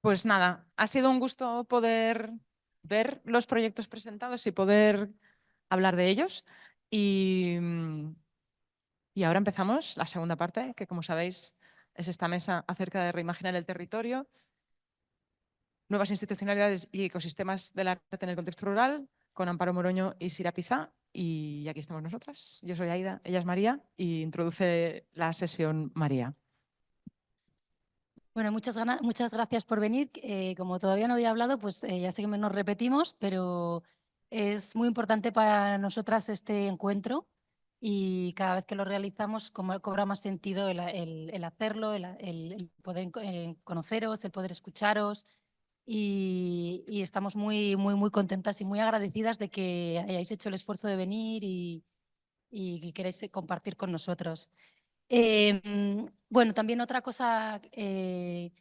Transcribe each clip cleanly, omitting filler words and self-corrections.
Pues nada, ha sido un gusto poder ver los proyectos presentados y poder hablar de ellos. Y, y ahora empezamos la segunda parte, que como sabéis es esta mesa acerca de reimaginar el territorio, nuevas institucionalidades y ecosistemas del arte en el contexto rural, con Amparo Moroño y Sira Pizá. Y aquí estamos nosotras. Yo soy Aida, ella es María, y introduce la sesión María. Bueno, muchas gracias por venir. Como todavía no había hablado, pues ya sé que nos repetimos, pero es muy importante para nosotras este encuentro y cada vez que lo realizamos cobra más sentido el hacerlo, el poder conoceros, el poder escucharos y estamos muy contentas y muy agradecidas de que hayáis hecho el esfuerzo de venir y que queráis compartir con nosotros. Bueno, también otra cosa que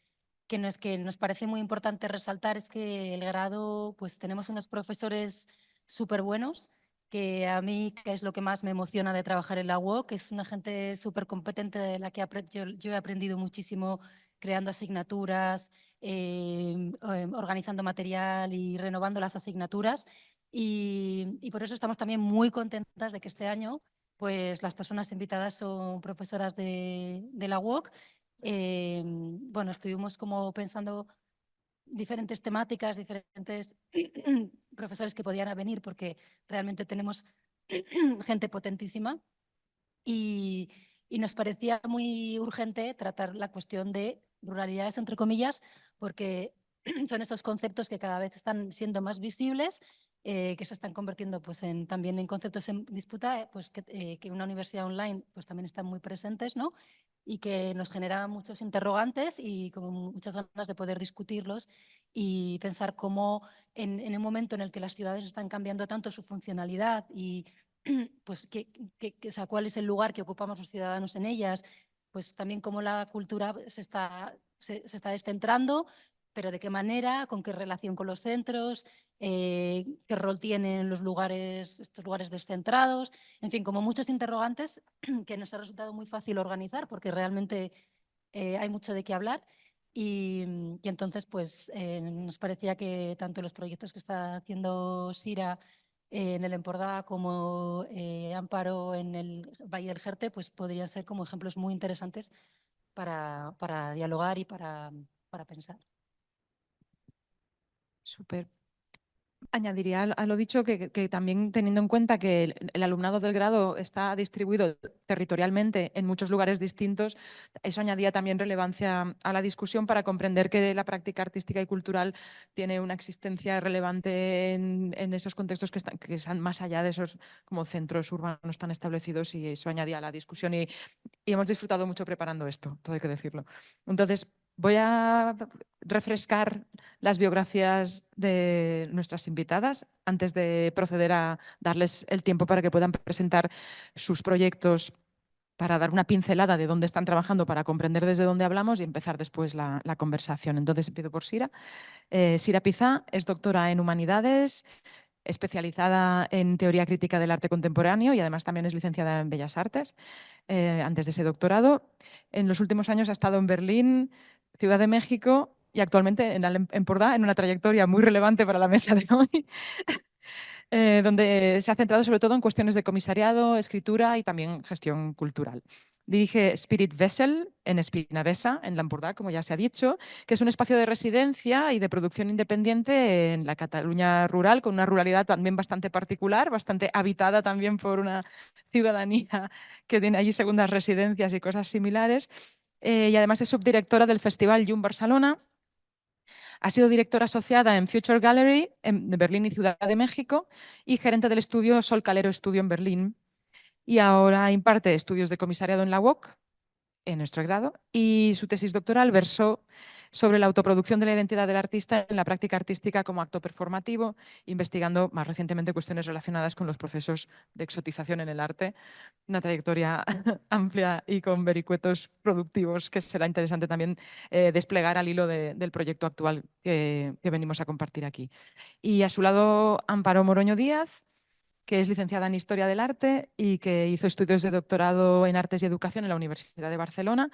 nos parece muy importante resaltar es que el grado, pues tenemos unos profesores súper buenos, que a mí que es lo que más me emociona de trabajar en la UOC, es una gente súper competente de la que yo he aprendido muchísimo creando asignaturas, organizando material y renovando las asignaturas. Y por eso estamos también muy contentas de que este año pues las personas invitadas son profesoras de la UOC. Bueno, estuvimos como pensando diferentes temáticas, diferentes profesores que podían venir porque realmente tenemos gente potentísima y nos parecía muy urgente tratar la cuestión de ruralidades, entre comillas, porque son estos conceptos que cada vez están siendo más visibles, que se están convirtiendo pues, también en conceptos en disputa, pues, que una universidad online pues, también están muy presentes, ¿no? Y que nos genera muchos interrogantes y como muchas ganas de poder discutirlos y pensar cómo en un momento en el que las ciudades están cambiando tanto su funcionalidad y pues o sea, cuál es el lugar que ocupamos los ciudadanos en ellas, pues también cómo la cultura se está descentrando, pero de qué manera, con qué relación con los centros, qué rol tienen los lugares, estos lugares descentrados, en fin, como muchos interrogantes que nos ha resultado muy fácil organizar porque realmente hay mucho de qué hablar. Y entonces, pues nos parecía que tanto los proyectos que está haciendo Sira en el Empordà como Amparo en el Valle del Jerte, pues podrían ser como ejemplos muy interesantes para dialogar y para pensar. Súper. Añadiría a lo dicho que también teniendo en cuenta que el alumnado del grado está distribuido territorialmente en muchos lugares distintos, eso añadía también relevancia a la discusión para comprender que la práctica artística y cultural tiene una existencia relevante en esos contextos que están más allá de esos como centros urbanos tan establecidos, y eso añadía a la discusión y hemos disfrutado mucho preparando esto, todo hay que decirlo. Entonces, voy a refrescar las biografías de nuestras invitadas antes de proceder a darles el tiempo para que puedan presentar sus proyectos, para dar una pincelada de dónde están trabajando, para comprender desde dónde hablamos y empezar después la conversación. Entonces empiezo por Sira. Sira Pizá es doctora en Humanidades, especializada en teoría crítica del arte contemporáneo y además también es licenciada en Bellas Artes. Antes de ese doctorado, en los últimos años ha estado en Berlín, Ciudad de México y actualmente en Empordà, en una trayectoria muy relevante para la mesa de hoy, donde se ha centrado sobre todo en cuestiones de comisariado, escritura y también gestión cultural. Dirige Spirit Vessel en Espinavesa, en l'Empordà, como ya se ha dicho, que es un espacio de residencia y de producción independiente en la Cataluña rural, con una ruralidad también bastante particular, bastante habitada también por una ciudadanía que tiene allí segundas residencias y cosas similares. Y además es subdirectora del Festival Llum Barcelona. Ha sido directora asociada en Future Gallery de Berlín y Ciudad de México y gerente del estudio Sol Calero Estudio en Berlín. Y ahora imparte estudios de comisariado en la UOC, en nuestro grado, y su tesis doctoral versó sobre la autoproducción de la identidad del artista en la práctica artística como acto performativo, investigando más recientemente cuestiones relacionadas con los procesos de exotización en el arte. Una trayectoria amplia y con vericuetos productivos que será interesante también desplegar al hilo del proyecto actual que venimos a compartir aquí. Y a su lado, Amparo Moroño Díaz, que es licenciada en Historia del Arte y que hizo estudios de doctorado en Artes y Educación en la Universidad de Barcelona,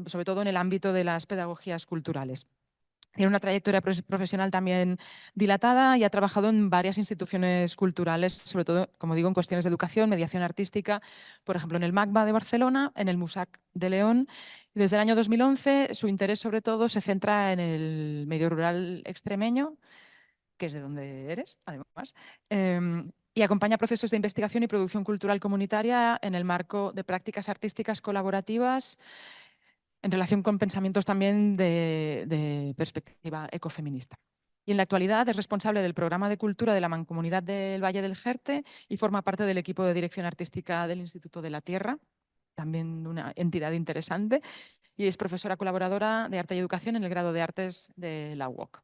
sobre todo en el ámbito de las pedagogías culturales. Tiene una trayectoria profesional también dilatada y ha trabajado en varias instituciones culturales, sobre todo, como digo, en cuestiones de educación, mediación artística, por ejemplo, en el MACBA de Barcelona, en el MUSAC de León. Desde el año 2011, su interés sobre todo se centra en el medio rural extremeño, que es de donde eres, además, y acompaña procesos de investigación y producción cultural comunitaria en el marco de prácticas artísticas colaborativas en relación con pensamientos también de perspectiva ecofeminista. Y en la actualidad es responsable del programa de cultura de la Mancomunidad del Valle del Jerte y forma parte del equipo de dirección artística del Instituto de la Tierra, también una entidad interesante, y es profesora colaboradora de Arte y Educación en el grado de Artes de la UOC.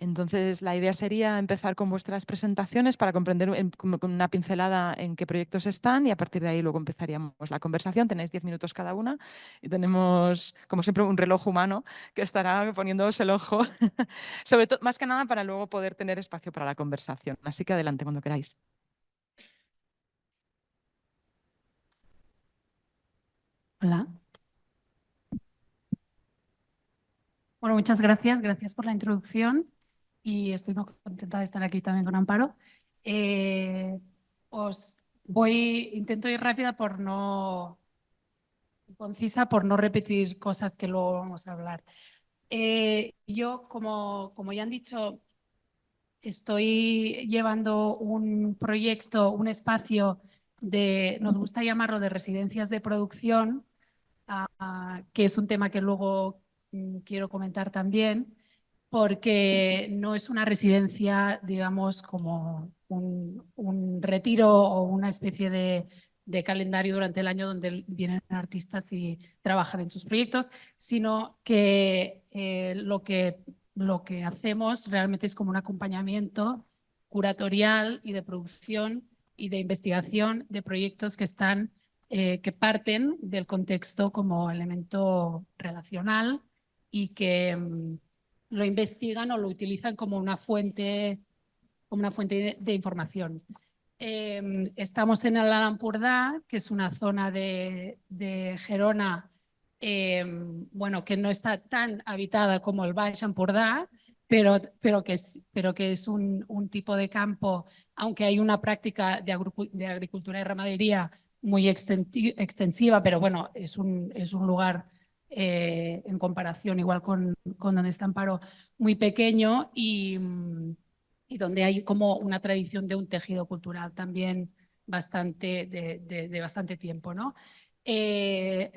Entonces, la idea sería empezar con vuestras presentaciones para comprender con una pincelada en qué proyectos están y a partir de ahí luego empezaríamos la conversación. Tenéis 10 minutos cada una y tenemos, como siempre, un reloj humano que estará poniéndoos el ojo, sobre todo, más que nada para luego poder tener espacio para la conversación. Así que adelante cuando queráis. Hola. Bueno, muchas gracias. Gracias por la introducción y estoy muy contenta de estar aquí también con Amparo. Intento ir rápida concisa por no repetir cosas que luego vamos a hablar. Yo, como ya han dicho, estoy llevando un proyecto, un espacio nos gusta llamarlo de residencias de producción, que es un tema que luego quiero comentar también, porque no es una residencia, digamos, como un retiro o una especie de calendario durante el año donde vienen artistas y trabajan en sus proyectos, sino que lo que hacemos realmente es como un acompañamiento curatorial y de producción y de investigación de proyectos que parten del contexto como elemento relacional y que lo investigan o lo utilizan como una fuente de información. Estamos en el Alt Empordà, que es una zona de Gerona, bueno, que no está tan habitada como el Baix Empordà, pero que es un tipo de campo, aunque hay una práctica de agricultura y ramadería muy extensiva, pero bueno, es un lugar en comparación igual con donde está Amparo, muy pequeño y donde hay como una tradición de un tejido cultural también de bastante tiempo, ¿no?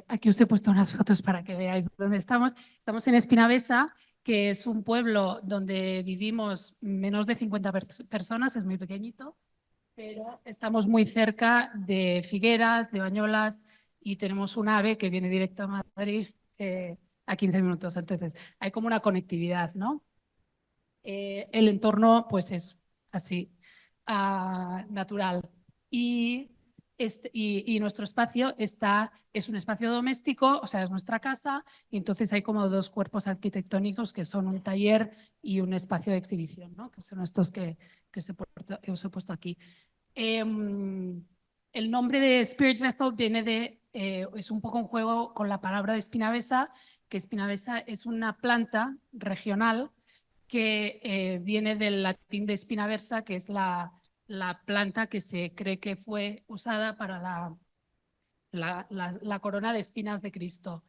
Aquí os he puesto unas fotos para que veáis dónde estamos. Estamos en Espinavesa, que es un pueblo donde vivimos menos de 50 personas, es muy pequeñito, pero estamos muy cerca de Figueras, de Bañolas, y tenemos un AVE que viene directo a Madrid a 15 minutos. Entonces, hay como una conectividad, ¿no? El entorno pues es así, natural. Y nuestro espacio es un espacio doméstico, o sea, es nuestra casa, y entonces hay como dos cuerpos arquitectónicos que son un taller y un espacio de exhibición, ¿no? Que son estos que os he puesto aquí. El nombre de Spirit Vessel es un poco un juego con la palabra de Espinavesa, que Espinavesa es una planta regional que viene del latín de espina versa, que es la planta que se cree que fue usada para la corona de espinas de Cristo.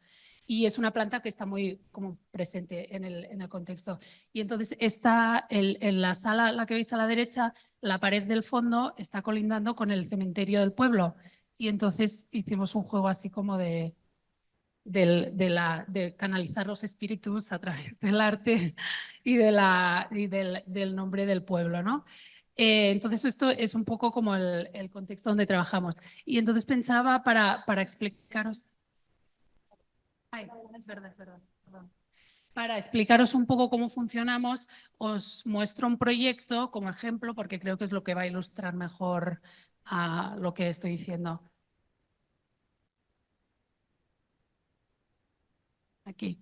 Y es una planta que está muy como presente en el contexto. Y entonces en la sala, la que veis a la derecha, la pared del fondo está colindando con el cementerio del pueblo. Y entonces hicimos un juego así como de canalizar los espíritus a través del arte y del nombre del pueblo, ¿no? Entonces esto es un poco como el contexto donde trabajamos. Y entonces pensaba para explicaros... Ay, es verdad, perdón. Para explicaros un poco cómo funcionamos, os muestro un proyecto como ejemplo, porque creo que es lo que va a ilustrar mejor a lo que estoy diciendo. Aquí.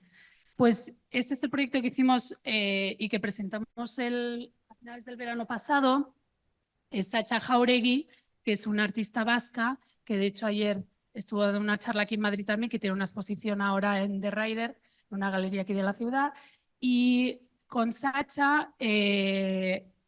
Pues este es el proyecto que hicimos y que presentamos a finales del verano pasado. Es Sacha Jauregui, que es una artista vasca, que de hecho ayer estuvo dando una charla aquí en Madrid también, que tiene una exposición ahora en The Rider, en una galería aquí de la ciudad. Y con Sacha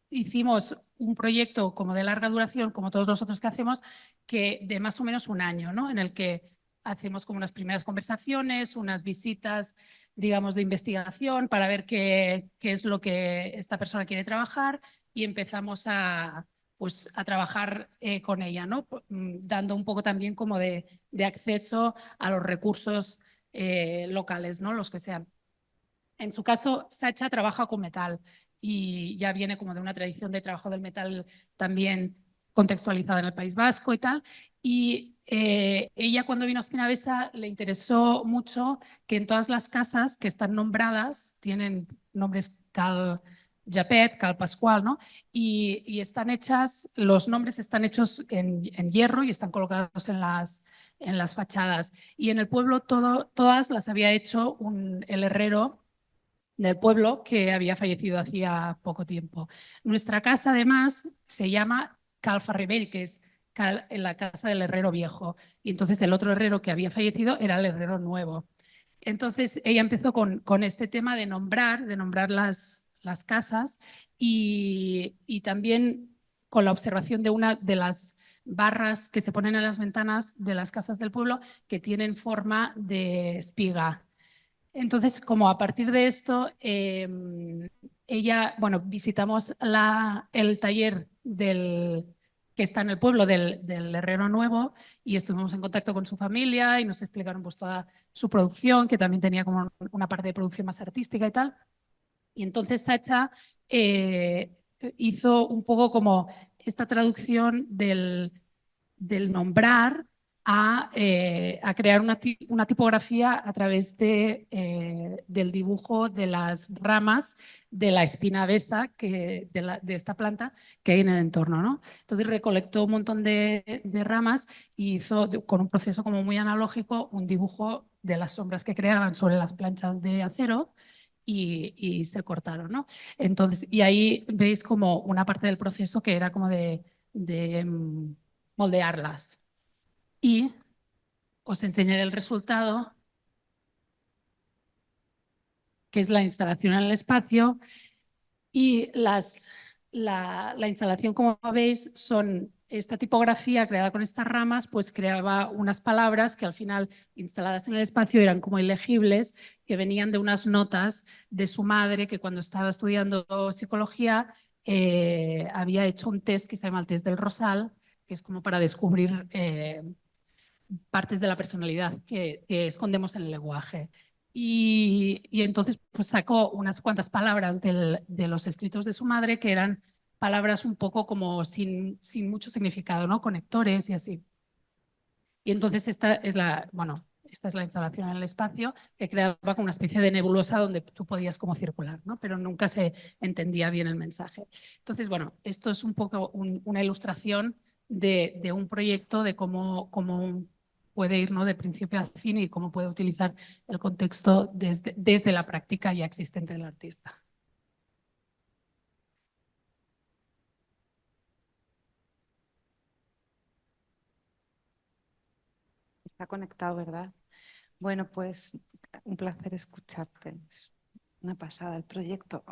hicimos un proyecto como de larga duración, como todos los otros que hacemos, que de más o menos un año, ¿no? En el que hacemos como unas primeras conversaciones, unas visitas, digamos, de investigación para ver qué es lo que esta persona quiere trabajar y empezamos pues, a trabajar con ella, ¿no? Dando un poco también como de acceso a los recursos locales, ¿no? Los que sean. En su caso, Sacha trabaja con metal y ya viene como de una tradición de trabajo del metal también contextualizada en el País Vasco y tal. Y ella cuando vino a Espinavesa le interesó mucho que en todas las casas que están nombradas, tienen nombres Cal Japet, Cal Pascual, ¿no? Y están hechas, los nombres están hechos en hierro y están colocados en las fachadas. Y en el pueblo todas las había hecho el herrero del pueblo que había fallecido hacía poco tiempo. Nuestra casa, además, se llama Cal Ferrebell, que es en la casa del herrero viejo. Y entonces el otro herrero que había fallecido era el herrero nuevo. Entonces ella empezó con este tema de nombrar las casas y también con la observación de una de las barras que se ponen en las ventanas de las casas del pueblo que tienen forma de espiga. Entonces, como a partir de esto, bueno, visitamos el taller que está en el pueblo del Herrero Nuevo y estuvimos en contacto con su familia y nos explicaron pues toda su producción, que también tenía como una parte de producción más artística y tal. Y entonces Sacha hizo un poco como esta traducción del nombrar a crear una tipografía a través del dibujo de las ramas de la espina besa de esta planta que hay en el entorno, ¿no? Entonces recolectó un montón de ramas y hizo con un proceso como muy analógico un dibujo de las sombras que creaban sobre las planchas de acero y se cortaron, ¿no? Entonces, y ahí veis como una parte del proceso que era como de moldearlas. Y os enseñaré el resultado, que es la instalación en el espacio. Y la instalación, como veis, son esta tipografía creada con estas ramas, pues creaba unas palabras que al final, instaladas en el espacio, eran como ilegibles, que venían de unas notas de su madre, que cuando estaba estudiando psicología había hecho un test que se llama el test del Rosal, que es como para descubrir partes de la personalidad que escondemos en el lenguaje. Y entonces pues sacó unas cuantas palabras de los escritos de su madre que eran palabras un poco como sin mucho significado, ¿no? Conectores y así. Y entonces esta es la instalación en el espacio que creaba como una especie de nebulosa donde tú podías como circular, ¿no? Pero nunca se entendía bien el mensaje. Entonces, bueno, esto es un poco una ilustración de un proyecto de cómo puede ir, ¿no? De principio a fin y cómo puede utilizar el contexto desde la práctica ya existente del artista. Está conectado, ¿verdad? Bueno, pues un placer escucharte. Es una pasada el proyecto.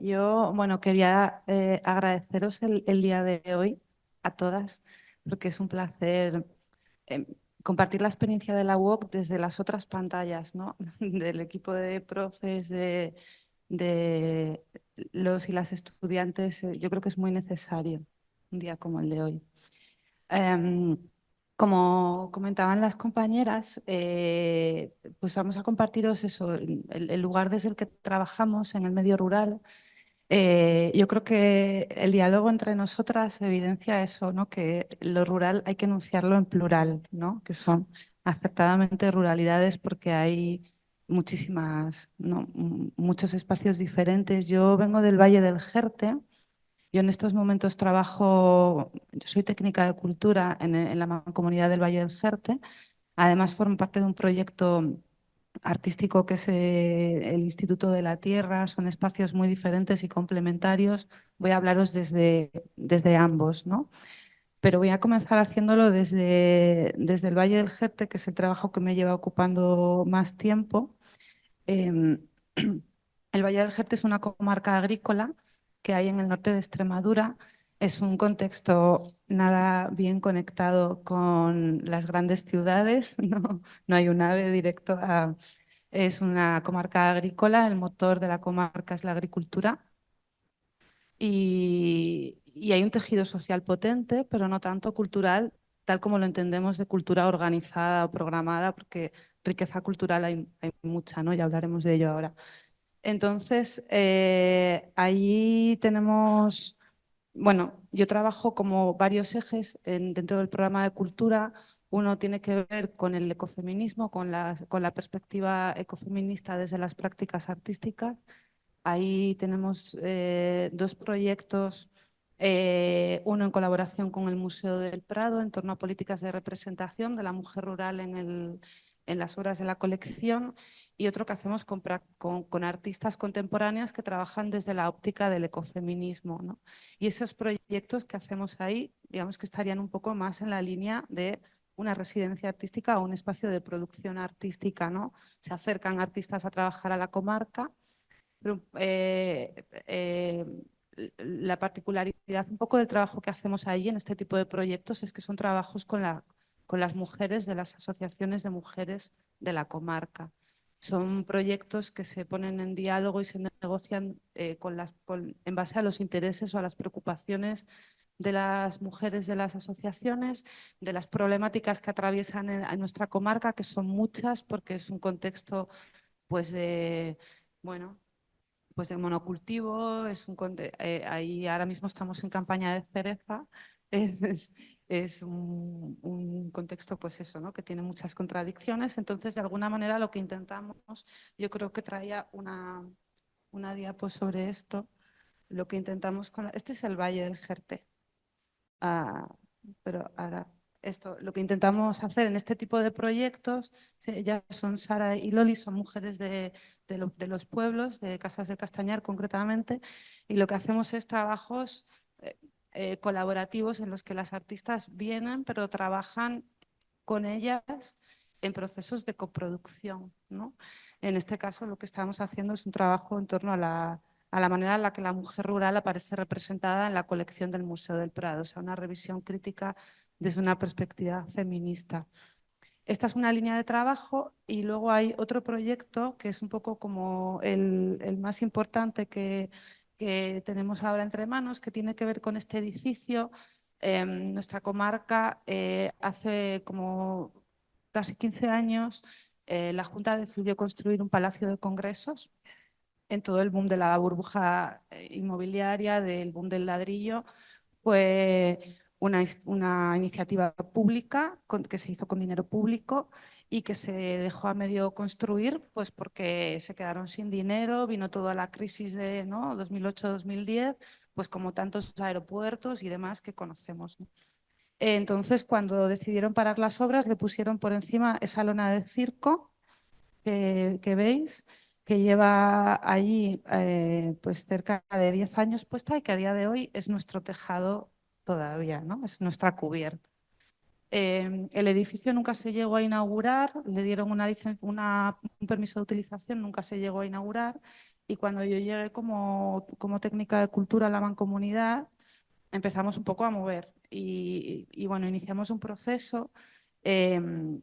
Yo, bueno, quería agradeceros el día de hoy a todas, porque es un placer compartir la experiencia de la UOC desde las otras pantallas, ¿no? Del equipo de profes, de los y las estudiantes. Yo creo que es muy necesario un día como el de hoy. Como comentaban las compañeras, pues vamos a compartiros eso, el lugar desde el que trabajamos en el medio rural. Yo creo que el diálogo entre nosotras evidencia eso, ¿no? Que lo rural hay que enunciarlo en plural, ¿no? Que son acertadamente ruralidades porque hay muchísimas, ¿no? Muchos espacios diferentes. Yo vengo del Valle del Jerte. Yo en estos momentos trabajo, yo soy técnica de cultura en la Mancomunidad del Valle del Jerte. Además formo parte de un proyecto artístico que es el Instituto de la Tierra. Son espacios muy diferentes y complementarios. Voy a hablaros desde ambos, ¿no? Pero voy a comenzar haciéndolo desde el Valle del Jerte, que es el trabajo que me lleva ocupando más tiempo. El Valle del Jerte es una comarca agrícola que hay en el norte de Extremadura. Es un contexto nada bien conectado con las grandes ciudades, no hay un AVE directo a... Es una comarca agrícola, el motor de la comarca es la agricultura y hay un tejido social potente, pero no tanto cultural, tal como lo entendemos de cultura organizada o programada, porque riqueza cultural hay mucha, ¿no? Ya hablaremos de ello ahora. Entonces, ahí tenemos, bueno, yo trabajo como varios ejes dentro del programa de cultura. Uno tiene que ver con el ecofeminismo, con la perspectiva ecofeminista desde las prácticas artísticas. Ahí tenemos dos proyectos, uno en colaboración con el Museo del Prado en torno a políticas de representación de la mujer rural en las obras de la colección, y otro que hacemos con artistas contemporáneas que trabajan desde la óptica del ecofeminismo, ¿no? Y esos proyectos que hacemos ahí, digamos que estarían un poco más en la línea de una residencia artística o un espacio de producción artística, ¿no? Se acercan artistas a trabajar a la comarca. Pero, la particularidad un poco del trabajo que hacemos ahí en este tipo de proyectos es que son trabajos con las mujeres de las asociaciones de mujeres de la comarca. Son proyectos que se ponen en diálogo y se negocian en base a los intereses o a las preocupaciones de las mujeres de las asociaciones, de las problemáticas que atraviesan en nuestra comarca, que son muchas porque es un contexto pues de, bueno, pues de monocultivo, ahí ahora mismo estamos en campaña de cereza, es un contexto pues eso, ¿no? Que tiene muchas contradicciones. Entonces, de alguna manera lo que intentamos, yo creo que traía una diapo sobre esto, lo que intentamos este es el Valle del Jerte. Pero ahora, lo que intentamos hacer en este tipo de proyectos, ya son Sara y Loli, son mujeres de los pueblos, de Casas de Castañar concretamente, y lo que hacemos es trabajos colaborativos en los que las artistas vienen, pero trabajan con ellas en procesos de coproducción, ¿no? En este caso, lo que estamos haciendo es un trabajo en torno a la manera en la que la mujer rural aparece representada en la colección del Museo del Prado, o sea, una revisión crítica desde una perspectiva feminista. Esta es una línea de trabajo y luego hay otro proyecto que es un poco como el más importante que tenemos ahora entre manos, que tiene que ver con este edificio. Nuestra comarca hace como casi 15 años la Junta decidió construir un palacio de congresos en todo el boom de la burbuja inmobiliaria, del boom del ladrillo. Fue una iniciativa pública que se hizo con dinero público y que se dejó a medio construir pues porque se quedaron sin dinero, vino toda la crisis de 2008-2010, pues como tantos aeropuertos y demás que conocemos, ¿no? Entonces, cuando decidieron parar las obras, le pusieron por encima esa lona de circo que veis, que lleva allí pues cerca de 10 años puesta y que a día de hoy es nuestro tejado todavía, ¿no? Es nuestra cubierta. El edificio nunca se llegó a inaugurar, le dieron un permiso de utilización, nunca se llegó a inaugurar, y cuando yo llegué como técnica de cultura a la mancomunidad, empezamos un poco a mover y bueno, iniciamos un proceso con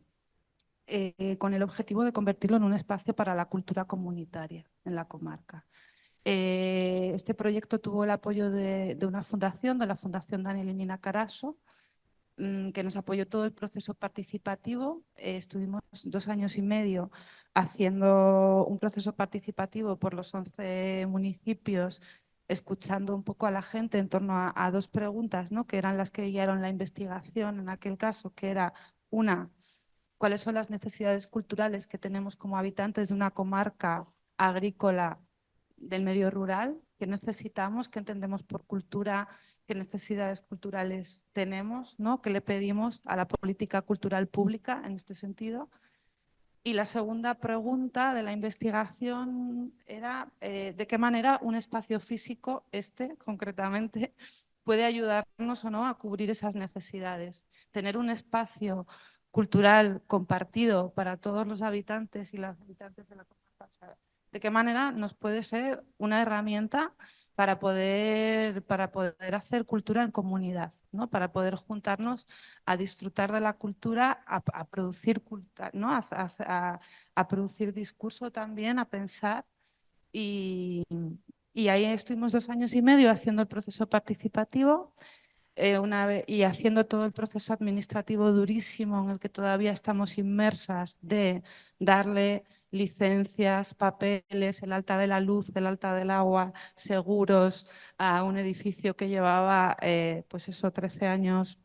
el objetivo de convertirlo en un espacio para la cultura comunitaria en la comarca. Este proyecto tuvo el apoyo de una fundación, de la Fundación Daniel y Nina Carasso, que nos apoyó todo el proceso participativo. Estuvimos 2 años y medio haciendo un proceso participativo por los 11 municipios, escuchando un poco a la gente en torno a 2 preguntas, ¿no? Que eran las que guiaron la investigación en aquel caso, que era una, ¿cuáles son las necesidades culturales que tenemos como habitantes de una comarca agrícola del medio rural? ¿Qué necesitamos? ¿Qué entendemos por cultura? ¿Qué necesidades culturales tenemos, ¿no? ¿Qué le pedimos a la política cultural pública en este sentido? Y la segunda pregunta de la investigación era ¿de qué manera un espacio físico, concretamente, puede ayudarnos o no a cubrir esas necesidades? Tener un espacio cultural compartido para todos los habitantes y las habitantes de la comarca, de qué manera nos puede ser una herramienta para poder hacer cultura en comunidad, ¿no? Para poder juntarnos a disfrutar de la cultura, a producir cultura, ¿no? A producir discurso también, a pensar. Y, y ahí estuvimos 2 años y medio haciendo el proceso participativo y haciendo todo el proceso administrativo durísimo en el que todavía estamos inmersas de darle licencias, papeles, el alta de la luz, el alta del agua, seguros a un edificio que llevaba pues eso, 13 años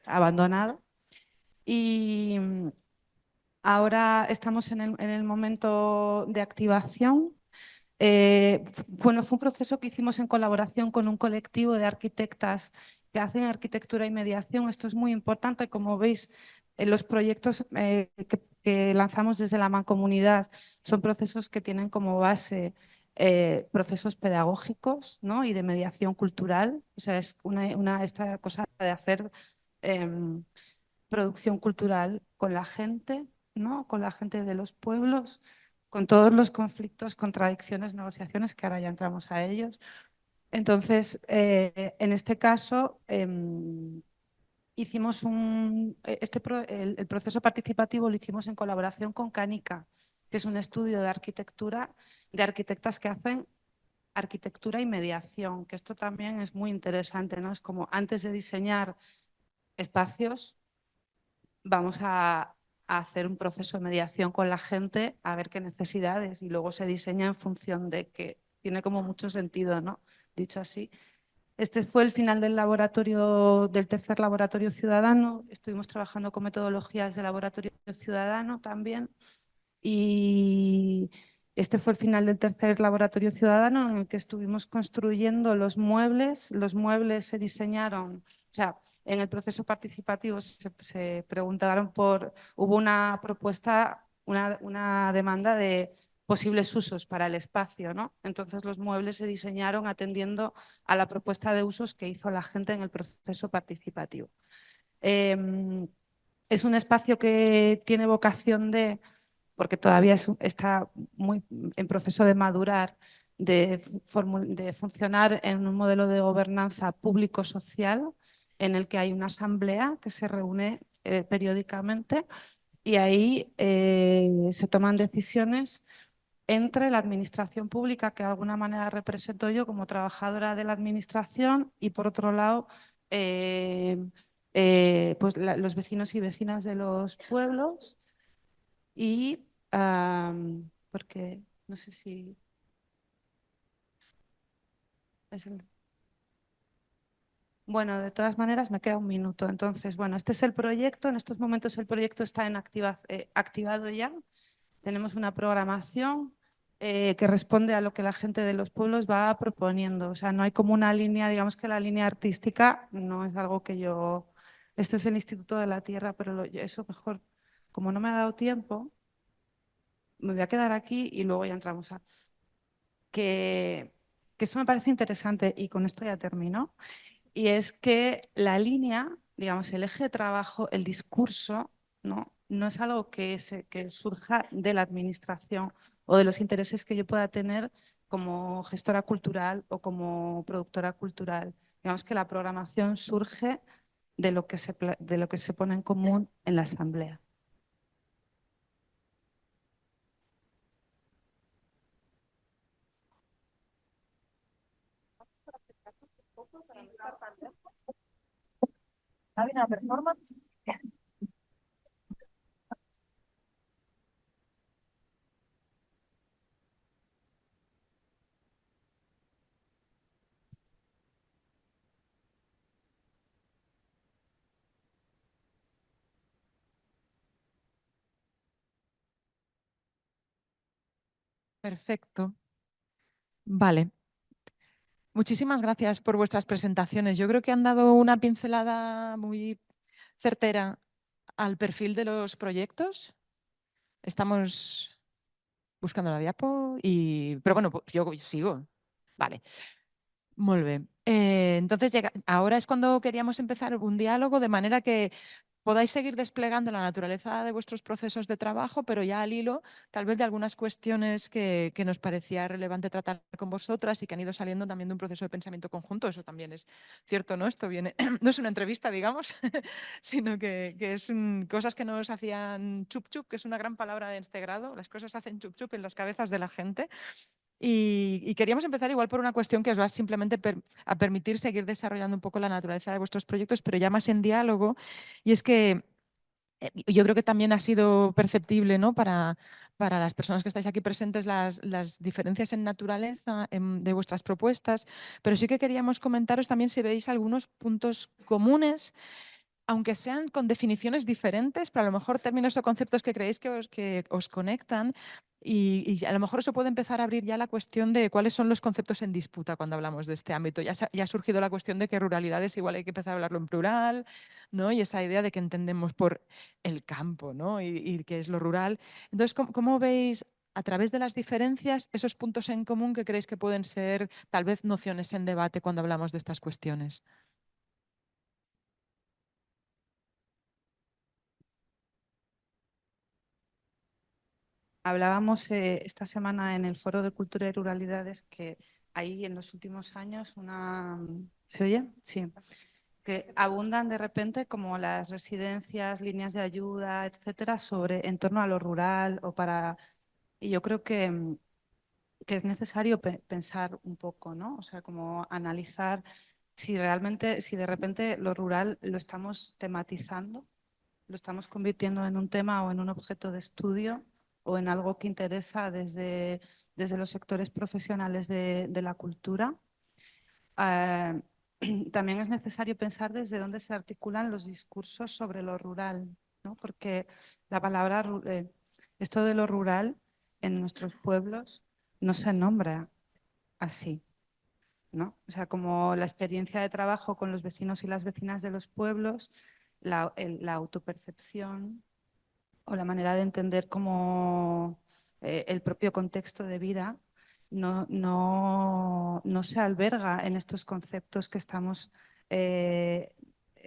abandonado. Y ahora estamos en el momento de activación. Bueno, fue un proceso que hicimos en colaboración con un colectivo de arquitectas que hacen arquitectura y mediación. Esto es muy importante. Como veis, los proyectos que lanzamos desde la Mancomunidad son procesos que tienen como base procesos pedagógicos, ¿no? Y de mediación cultural. O sea, es esta cosa de hacer producción cultural con la gente, ¿no? Con la gente de los pueblos, con todos los conflictos, contradicciones, negociaciones, que ahora ya entramos a ellos. Entonces, en este caso, hicimos el proceso participativo lo hicimos en colaboración con Canica, que es un estudio de arquitectura, de arquitectas que hacen arquitectura y mediación, que esto también es muy interesante, ¿no? Es como antes de diseñar espacios, vamos a hacer un proceso de mediación con la gente, a ver qué necesidades, y luego se diseña en función de que tiene como mucho sentido, ¿no? Dicho así. Este fue el final del tercer laboratorio ciudadano. Estuvimos trabajando con metodologías de laboratorio ciudadano también. Y este fue el final del tercer laboratorio ciudadano en el que estuvimos construyendo los muebles. Los muebles se diseñaron, o sea, en el proceso participativo se preguntaron hubo una propuesta, una demanda de posibles usos para el espacio, ¿no? Entonces los muebles se diseñaron atendiendo a la propuesta de usos que hizo la gente en el proceso participativo. Es un espacio que tiene vocación porque todavía está muy en proceso de madurar, de funcionar en un modelo de gobernanza público-social en el que hay una asamblea que se reúne periódicamente y ahí se toman decisiones entre la administración pública, que de alguna manera represento yo como trabajadora de la administración, y por otro lado, pues los vecinos y vecinas de los pueblos. Y porque no sé si es Bueno, de todas maneras me queda un minuto. Entonces, bueno, este es el proyecto. En estos momentos el proyecto está activado ya. Tenemos una programación que responde a lo que la gente de los pueblos va proponiendo. O sea, no hay como una línea, digamos que la línea artística no es algo que yo... Esto es el Instituto de la Tierra, pero eso mejor, como no me ha dado tiempo, me voy a quedar aquí y luego ya entramos a... Que eso me parece interesante y con esto ya termino. Y es que la línea, digamos, el eje de trabajo, el discurso, no es algo que surja de la administración o de los intereses que yo pueda tener como gestora cultural o como productora cultural. Digamos que la programación surge de lo que se pone en común en la asamblea. ¿Hay una performance? Perfecto. Vale. Muchísimas gracias por vuestras presentaciones. Yo creo que han dado una pincelada muy certera al perfil de los proyectos. Estamos buscando la diapo pero bueno, pues yo sigo. Vale. Muy bien. Entonces, ahora es cuando queríamos empezar un diálogo, de manera que podáis seguir desplegando la naturaleza de vuestros procesos de trabajo, pero ya al hilo tal vez de algunas cuestiones que nos parecía relevante tratar con vosotras y que han ido saliendo también de un proceso de pensamiento conjunto. Eso también es cierto, ¿no? Esto viene, no es una entrevista, digamos, sino que es cosas que nos hacían chup chup, que es una gran palabra de este grado. Las cosas hacen chup chup en las cabezas de la gente. Y queríamos empezar igual por una cuestión que os va simplemente a permitir seguir desarrollando un poco la naturaleza de vuestros proyectos, pero ya más en diálogo. Y es que yo creo que también ha sido perceptible, ¿no? Para las personas que estáis aquí presentes las diferencias en naturaleza de vuestras propuestas, pero sí que queríamos comentaros también si veis algunos puntos comunes, aunque sean con definiciones diferentes, pero a lo mejor términos o conceptos que creéis que os conectan, y a lo mejor eso puede empezar a abrir ya la cuestión de cuáles son los conceptos en disputa cuando hablamos de este ámbito. Ya ha surgido la cuestión de que ruralidades igual hay que empezar a hablarlo en plural, ¿no? Y esa idea de que entendemos por el campo, ¿no? Y qué es lo rural. Entonces, ¿cómo veis a través de las diferencias esos puntos en común que creéis que pueden ser tal vez nociones en debate cuando hablamos de estas cuestiones? Hablábamos esta semana en el Foro de Cultura y Ruralidades que hay en los últimos años una... ¿Se oye? Sí. Que abundan de repente como las residencias, líneas de ayuda, etcétera, en torno a lo rural o para... Y yo creo que es necesario pensar un poco, ¿no? O sea, como analizar si realmente, si de repente lo rural lo estamos tematizando, lo estamos convirtiendo en un tema o en un objeto de estudio o en algo que interesa desde los sectores profesionales de la cultura. También es necesario pensar desde dónde se articulan los discursos sobre lo rural, ¿no? Porque la palabra, esto de lo rural en nuestros pueblos no se nombra así, ¿no? O sea, como la experiencia de trabajo con los vecinos y las vecinas de los pueblos, la autopercepción o la manera de entender como el propio contexto de vida no se alberga en estos conceptos que estamos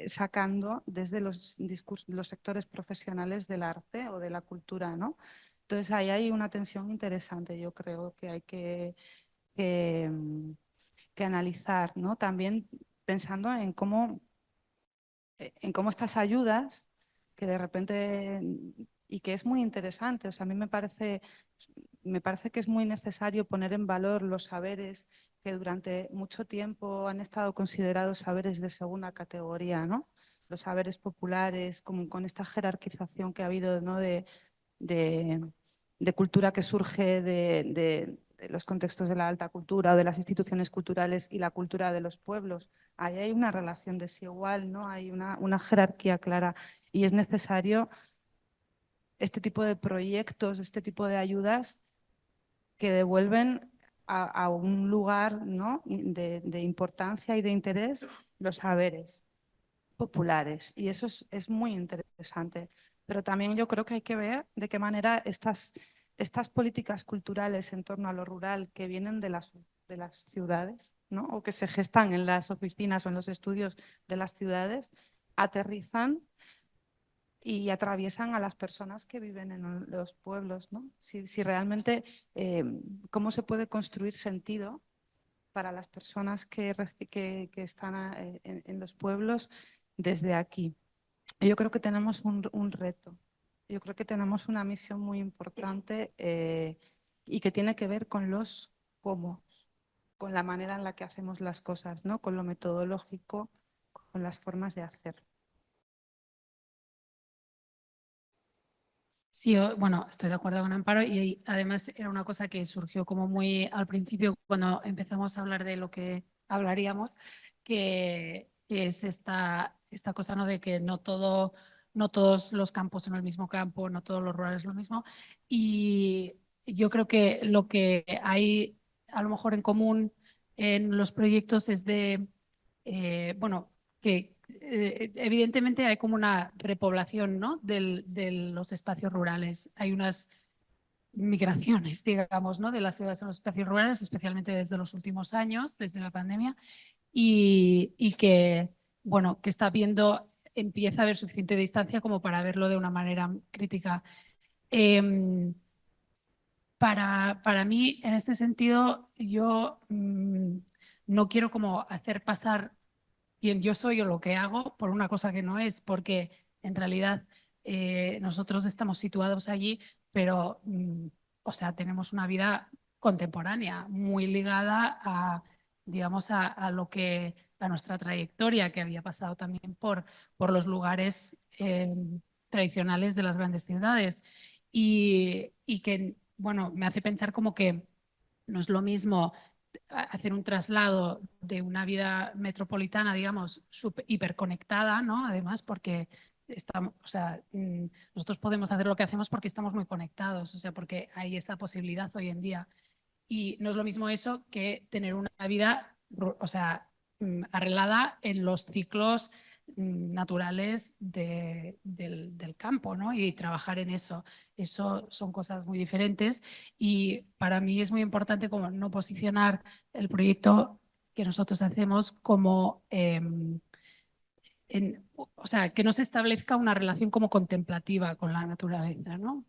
sacando desde los sectores profesionales del arte o de la cultura, ¿no? Entonces ahí hay una tensión interesante, yo creo que hay que, que analizar, ¿no? También pensando en cómo estas ayudas, que de repente, y que es muy interesante, o sea, a mí me parece que es muy necesario poner en valor los saberes que durante mucho tiempo han estado considerados saberes de segunda categoría, ¿no? Los saberes populares, como con esta jerarquización que ha habido, ¿no? de, de cultura que surge de los contextos de la alta cultura o de las instituciones culturales y la cultura de los pueblos. Ahí hay una relación desigual, ¿no? Hay una jerarquía clara y es necesario este tipo de proyectos, este tipo de ayudas que devuelven a un lugar, ¿no? de importancia y de interés los saberes populares. Y eso es muy interesante. Pero también yo creo que hay que ver de qué manera estas políticas culturales en torno a lo rural que vienen de las ciudades, ¿no? O que se gestan en las oficinas o en los estudios de las ciudades, aterrizan y atraviesan a las personas que viven en los pueblos, ¿no? Si realmente, cómo se puede construir sentido para las personas que están en los pueblos desde aquí. Yo creo que tenemos un reto, yo creo que tenemos una misión muy importante y que tiene que ver con los cómo, con la manera en la que hacemos las cosas, ¿no? Con lo metodológico, con las formas de hacer. Sí, bueno, estoy de acuerdo con Amparo y además era una cosa que surgió como muy al principio cuando empezamos a hablar de lo que hablaríamos, que es esta cosa, ¿no? De que no todos los campos son el mismo campo, no todos los rurales es lo mismo. Y yo creo que lo que hay a lo mejor en común en los proyectos es bueno, que evidentemente hay como una repoblación, ¿no? de los espacios rurales. Hay unas migraciones, digamos, ¿no? de las ciudades a los espacios rurales, especialmente desde los últimos años, desde la pandemia, y que, bueno, que está viendo empieza a haber suficiente distancia como para verlo de una manera crítica. Em, para mí, en este sentido, yo no quiero como hacer pasar quién yo soy o lo que hago por una cosa que no es, porque en realidad nosotros estamos situados allí, pero, o sea, tenemos una vida contemporánea muy ligada a, digamos, a lo que, a nuestra trayectoria, que había pasado también por los lugares tradicionales de las grandes ciudades y que, bueno, me hace pensar como que no es lo mismo hacer un traslado de una vida metropolitana, digamos, hiperconectada, ¿no? Además, porque estamos, o sea, nosotros podemos hacer lo que hacemos porque estamos muy conectados, o sea, porque hay esa posibilidad hoy en día. Y no es lo mismo eso que tener una vida, o sea, arreglada en los ciclos naturales del campo, ¿no? Y trabajar en eso. Eso son cosas muy diferentes y para mí es muy importante como no posicionar el proyecto que nosotros hacemos como, o sea, que no se establezca una relación como contemplativa con la naturaleza, ¿no?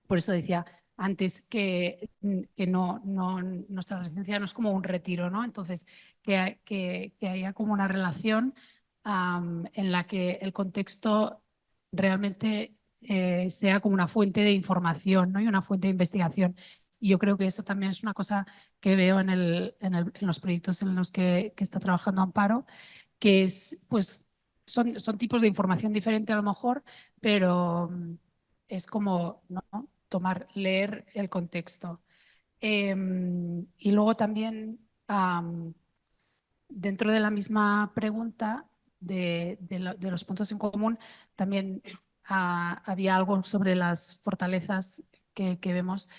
Por eso decía antes que nuestra residencia no es como un retiro, ¿no? Entonces, que haya como una relación en la que el contexto realmente sea como una fuente de información, ¿no? Y una fuente de investigación. Y yo creo que eso también es una cosa que veo en los proyectos en los que está trabajando Amparo, que es, pues, son tipos de información diferente a lo mejor, pero es como, ¿no? Leer el contexto. Y luego también, dentro de la misma pregunta de los puntos en común, también había algo sobre las fortalezas que vemos.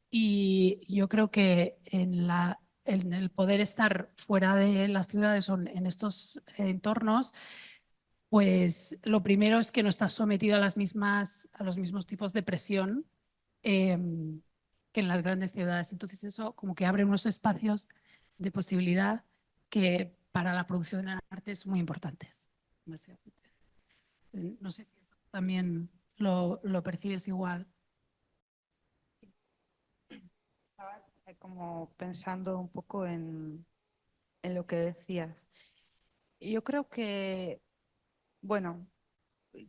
Y yo creo que en el poder estar fuera de las ciudades o en estos entornos, pues lo primero es que no estás sometido a los mismos tipos de presión que en las grandes ciudades. Entonces eso como que abre unos espacios de posibilidad que para la producción de arte son muy importantes. No sé si eso también lo percibes igual. Estaba como pensando un poco en lo que decías. Yo creo que, bueno,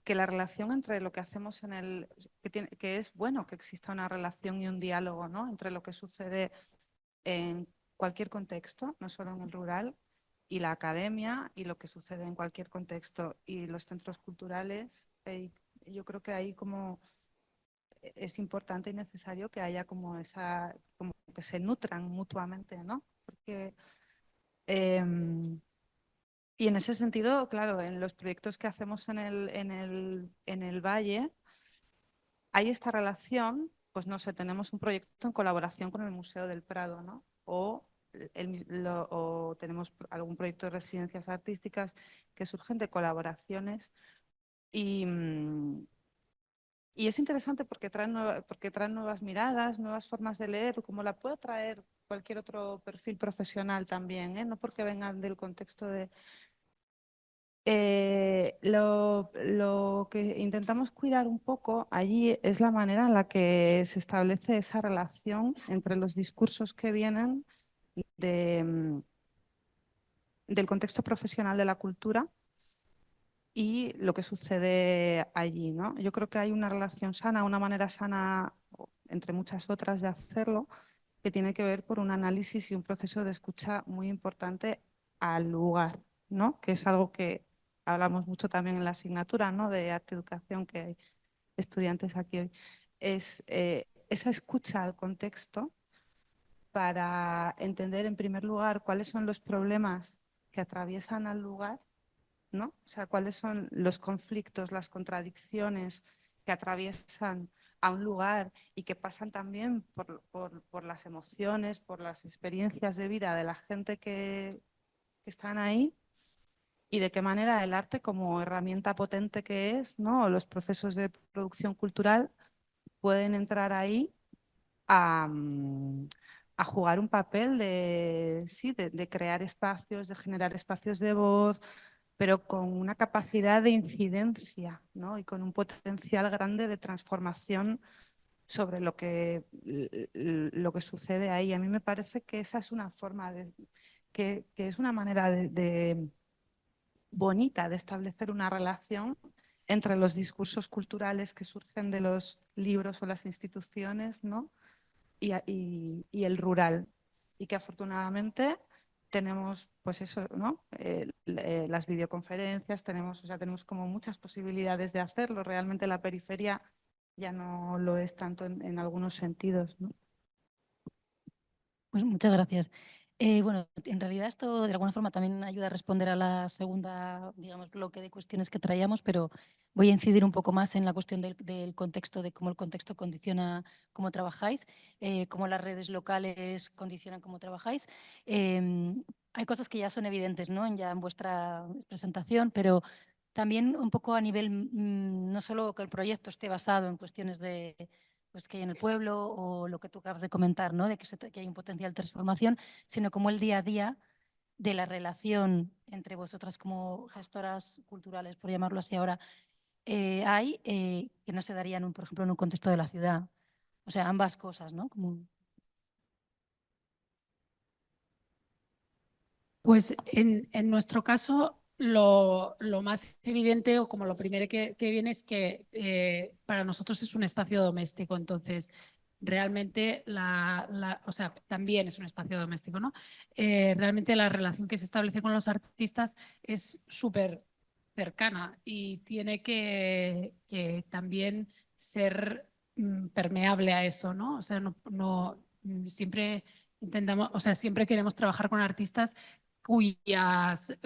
que la relación entre lo que hacemos que es bueno que exista una relación y un diálogo, ¿no? Entre lo que sucede en cualquier contexto, no solo en el rural, y la academia, y lo que sucede en cualquier contexto, y los centros culturales. Yo creo que ahí como es importante y necesario que haya como como que se nutran mutuamente, ¿no? Porque y en ese sentido, claro, en los proyectos que hacemos en el Valle, hay esta relación, pues no sé, tenemos un proyecto en colaboración con el Museo del Prado, ¿no? O tenemos algún proyecto de residencias artísticas que surgen de colaboraciones y, y es interesante porque traen nuevas miradas, nuevas formas de leer, como la puede traer cualquier otro perfil profesional también, ¿eh? No porque vengan del contexto de... lo que intentamos cuidar un poco allí es la manera en la que se establece esa relación entre los discursos que vienen del contexto profesional de la cultura y lo que sucede allí, ¿no? Yo creo que hay una relación sana, una manera sana, entre muchas otras, de hacerlo, que tiene que ver por un análisis y un proceso de escucha muy importante al lugar, ¿no? Que es algo que hablamos mucho también en la asignatura, ¿no? De arte educación, que hay estudiantes aquí hoy. Es esa escucha al contexto para entender, en primer lugar, cuáles son los problemas que atraviesan al lugar, ¿no? O sea, cuáles son los conflictos, las contradicciones que atraviesan a un lugar y que pasan también por las emociones, por las experiencias de vida de la gente que están ahí, y de qué manera el arte, como herramienta potente que es, ¿no? O los procesos de producción cultural pueden entrar ahí a, a jugar un papel sí, de crear espacios, de generar espacios de voz, pero con una capacidad de incidencia, ¿no? Y con un potencial grande de transformación sobre lo que sucede ahí. A mí me parece que esa es una forma que es una manera bonita de establecer una relación entre los discursos culturales que surgen de los libros o las instituciones, ¿no? y el rural. Y que afortunadamente tenemos, pues eso, ¿no? Las videoconferencias, tenemos, o sea, tenemos como muchas posibilidades de hacerlo. Realmente la periferia ya no lo es tanto en algunos sentidos, ¿no? Pues muchas gracias. Bueno, en realidad esto de alguna forma también ayuda a responder a la segunda, digamos, bloque de cuestiones que traíamos, pero voy a incidir un poco más en la cuestión del contexto, de cómo el contexto condiciona cómo trabajáis, cómo las redes locales condicionan cómo trabajáis. Hay cosas que ya son evidentes, ¿no? Ya en vuestra presentación, pero también un poco a nivel, no solo que el proyecto esté basado en cuestiones de pues que hay en el pueblo o lo que tú acabas de comentar, ¿no? De que hay un potencial de transformación, sino como el día a día de la relación entre vosotras como gestoras culturales, por llamarlo así ahora, que no se darían, por ejemplo, en un contexto de la ciudad. O sea, ambas cosas, ¿no? Pues en nuestro caso, lo más evidente o como lo primero que viene es que para nosotros es un espacio doméstico, entonces realmente o sea, también es un espacio doméstico, ¿no? Realmente la relación que se establece con los artistas es súper cercana y tiene que también ser permeable a eso, ¿no? O sea, siempre intentamos, o sea, siempre queremos trabajar con artistas cuyas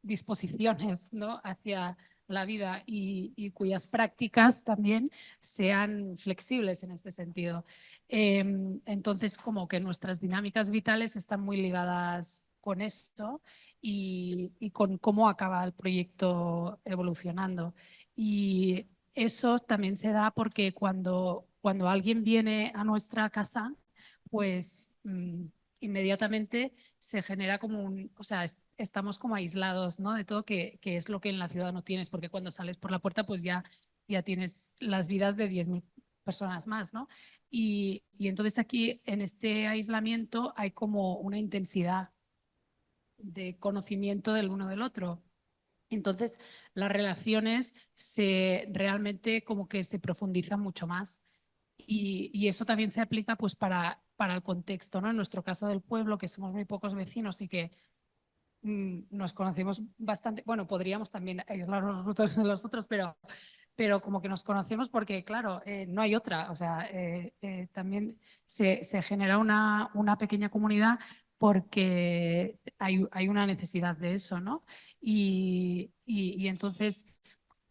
disposiciones, ¿no? hacia la vida y cuyas prácticas también sean flexibles en este sentido. Entonces, como que nuestras dinámicas vitales están muy ligadas con esto y con cómo acaba el proyecto evolucionando. Y eso también se da porque cuando alguien viene a nuestra casa, pues inmediatamente se genera como o sea, estamos como aislados, ¿no? De todo que es lo que en la ciudad no tienes, porque cuando sales por la puerta, pues ya tienes las vidas de 10.000 personas más, ¿no? Y entonces aquí en este aislamiento hay como una intensidad de conocimiento del uno del otro. Entonces, las relaciones realmente como que se profundizan mucho más. Y eso también se aplica pues para el contexto, ¿no? En nuestro caso del pueblo, que somos muy pocos vecinos y que nos conocemos bastante, bueno, podríamos también aislarnos nosotros de los otros, pero como que nos conocemos porque, claro, no hay otra. O sea, también se genera una pequeña comunidad porque hay una necesidad de eso, ¿no? Y entonces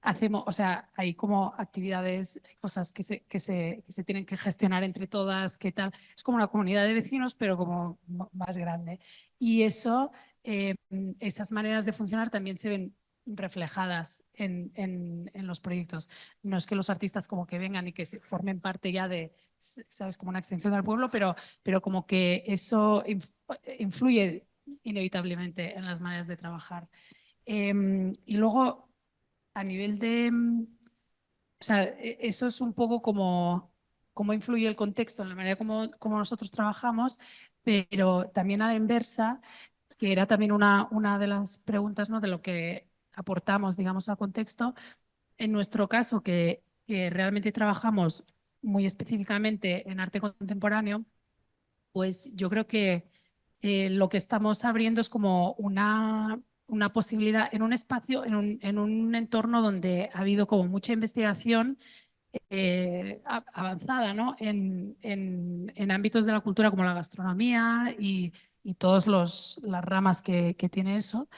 hacemos, o sea, hay como actividades, cosas que se tienen que gestionar entre todas, qué tal. Es como una comunidad de vecinos, pero como más grande. Y esas maneras de funcionar también se ven reflejadas en los proyectos. No es que los artistas como que vengan y que formen parte ya de, sabes, como una extensión del pueblo, pero como que eso influye inevitablemente en las maneras de trabajar. Y luego, a nivel o sea, eso es un poco como cómo influye el contexto en la manera como nosotros trabajamos, pero también a la inversa, que era también una de las preguntas, ¿no? De lo que aportamos, digamos, al contexto. En nuestro caso, que realmente trabajamos muy específicamente en arte contemporáneo, pues yo creo que lo que estamos abriendo es como una posibilidad en un espacio, en un entorno donde ha habido como mucha investigación avanzada, ¿no? En ámbitos de la cultura como la gastronomía y todas las ramas que tiene eso,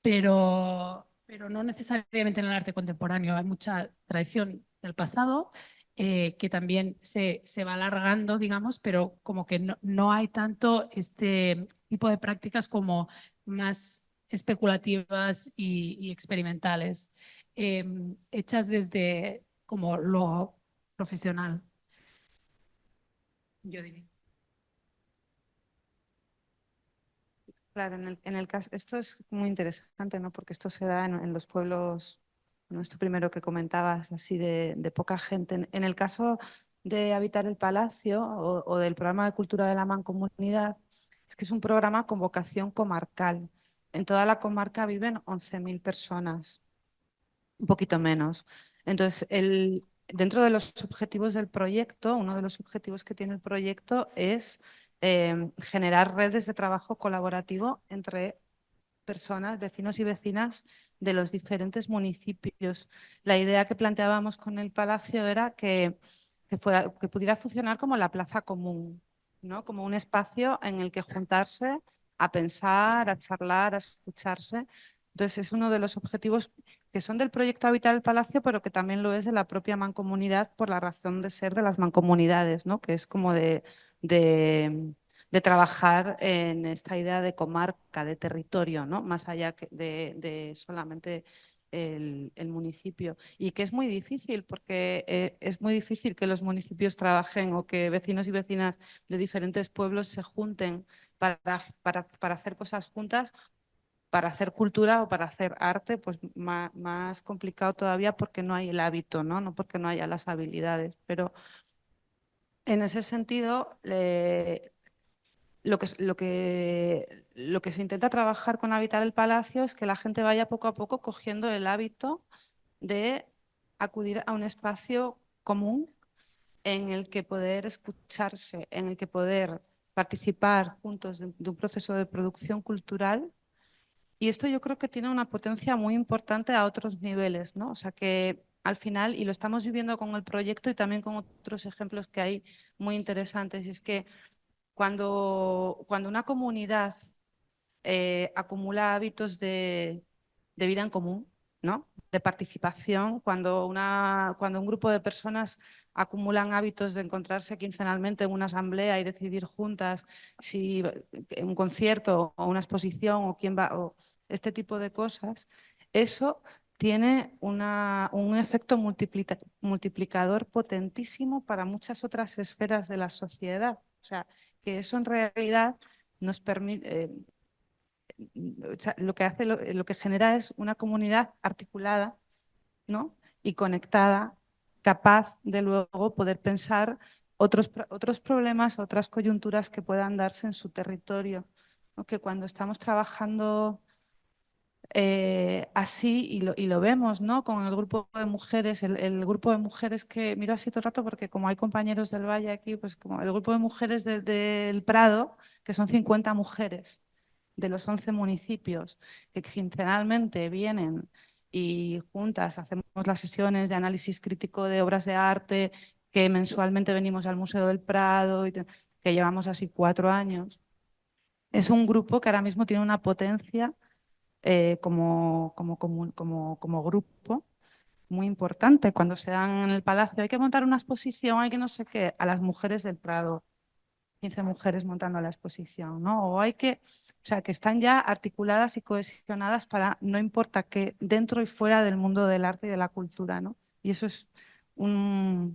pero no necesariamente en el arte contemporáneo. Hay mucha tradición del pasado que también se va alargando, digamos, pero como que no hay tanto este tipo de prácticas como más especulativas y experimentales, hechas desde como lo profesional, yo diría. Claro, en el caso, esto es muy interesante, ¿no? Porque esto se da en los pueblos, ¿no? Esto primero que comentabas, así de poca gente. En el caso de Habitar el Palacio o del programa de cultura de la Mancomunidad, es que es un programa con vocación comarcal. En toda la comarca viven 11.000 personas, un poquito menos. Entonces, dentro de los objetivos del proyecto, uno de los objetivos que tiene el proyecto es generar redes de trabajo colaborativo entre personas, vecinos y vecinas de los diferentes municipios. La idea que planteábamos con el Palacio era que pudiera funcionar como la plaza común, ¿no? Como un espacio en el que juntarse a pensar, a charlar, a escucharse. Entonces, es uno de los objetivos que son del proyecto Habitar el Palacio, pero que también lo es de la propia mancomunidad por la razón de ser de las mancomunidades, ¿no? Que es como de de trabajar en esta idea de comarca, de territorio, ¿no? Más allá de solamente el municipio. Y que es muy difícil, porque es muy difícil que los municipios trabajen o que vecinos y vecinas de diferentes pueblos se junten para hacer cosas juntas, para hacer cultura o para hacer arte, pues más complicado todavía porque no hay el hábito, ¿no? No porque no haya las habilidades. Pero en ese sentido, lo que se intenta trabajar con Habitar el Palacio es que la gente vaya poco a poco cogiendo el hábito de acudir a un espacio común en el que poder escucharse, en el que poder participar juntos de un proceso de producción cultural. Y esto yo creo que tiene una potencia muy importante a otros niveles, ¿no? O sea que al final, y lo estamos viviendo con el proyecto y también con otros ejemplos que hay muy interesantes, es que cuando una comunidad acumula hábitos de vida en común, ¿no? De participación, cuando un grupo de personas acumulan hábitos de encontrarse quincenalmente en una asamblea y decidir juntas si un concierto o una exposición o quién va, o este tipo de cosas, eso tiene un efecto multiplicador potentísimo para muchas otras esferas de la sociedad. O sea, que eso en realidad nos permite, o sea, lo que genera es una comunidad articulada, ¿no? Y conectada, capaz de luego poder pensar otros problemas, otras coyunturas que puedan darse en su territorio, ¿no? Que cuando estamos trabajando así, y lo vemos, ¿no? Con el grupo de mujeres, el grupo de mujeres que, miro así todo el rato porque como hay compañeros del Valle aquí, pues como el grupo de mujeres del Prado, que son 50 mujeres de los 11 municipios, que quincenalmente vienen y juntas hacemos las sesiones de análisis crítico de obras de arte, que mensualmente venimos al Museo del Prado, que llevamos así 4 años. Es un grupo que ahora mismo tiene una potencia como grupo muy importante. Cuando se dan en el Palacio, hay que montar una exposición, hay que no sé qué, a las mujeres del Prado, 15 mujeres montando la exposición, ¿no? O sea, que están ya articuladas y cohesionadas para, no importa qué, dentro y fuera del mundo del arte y de la cultura, ¿no? Y eso es una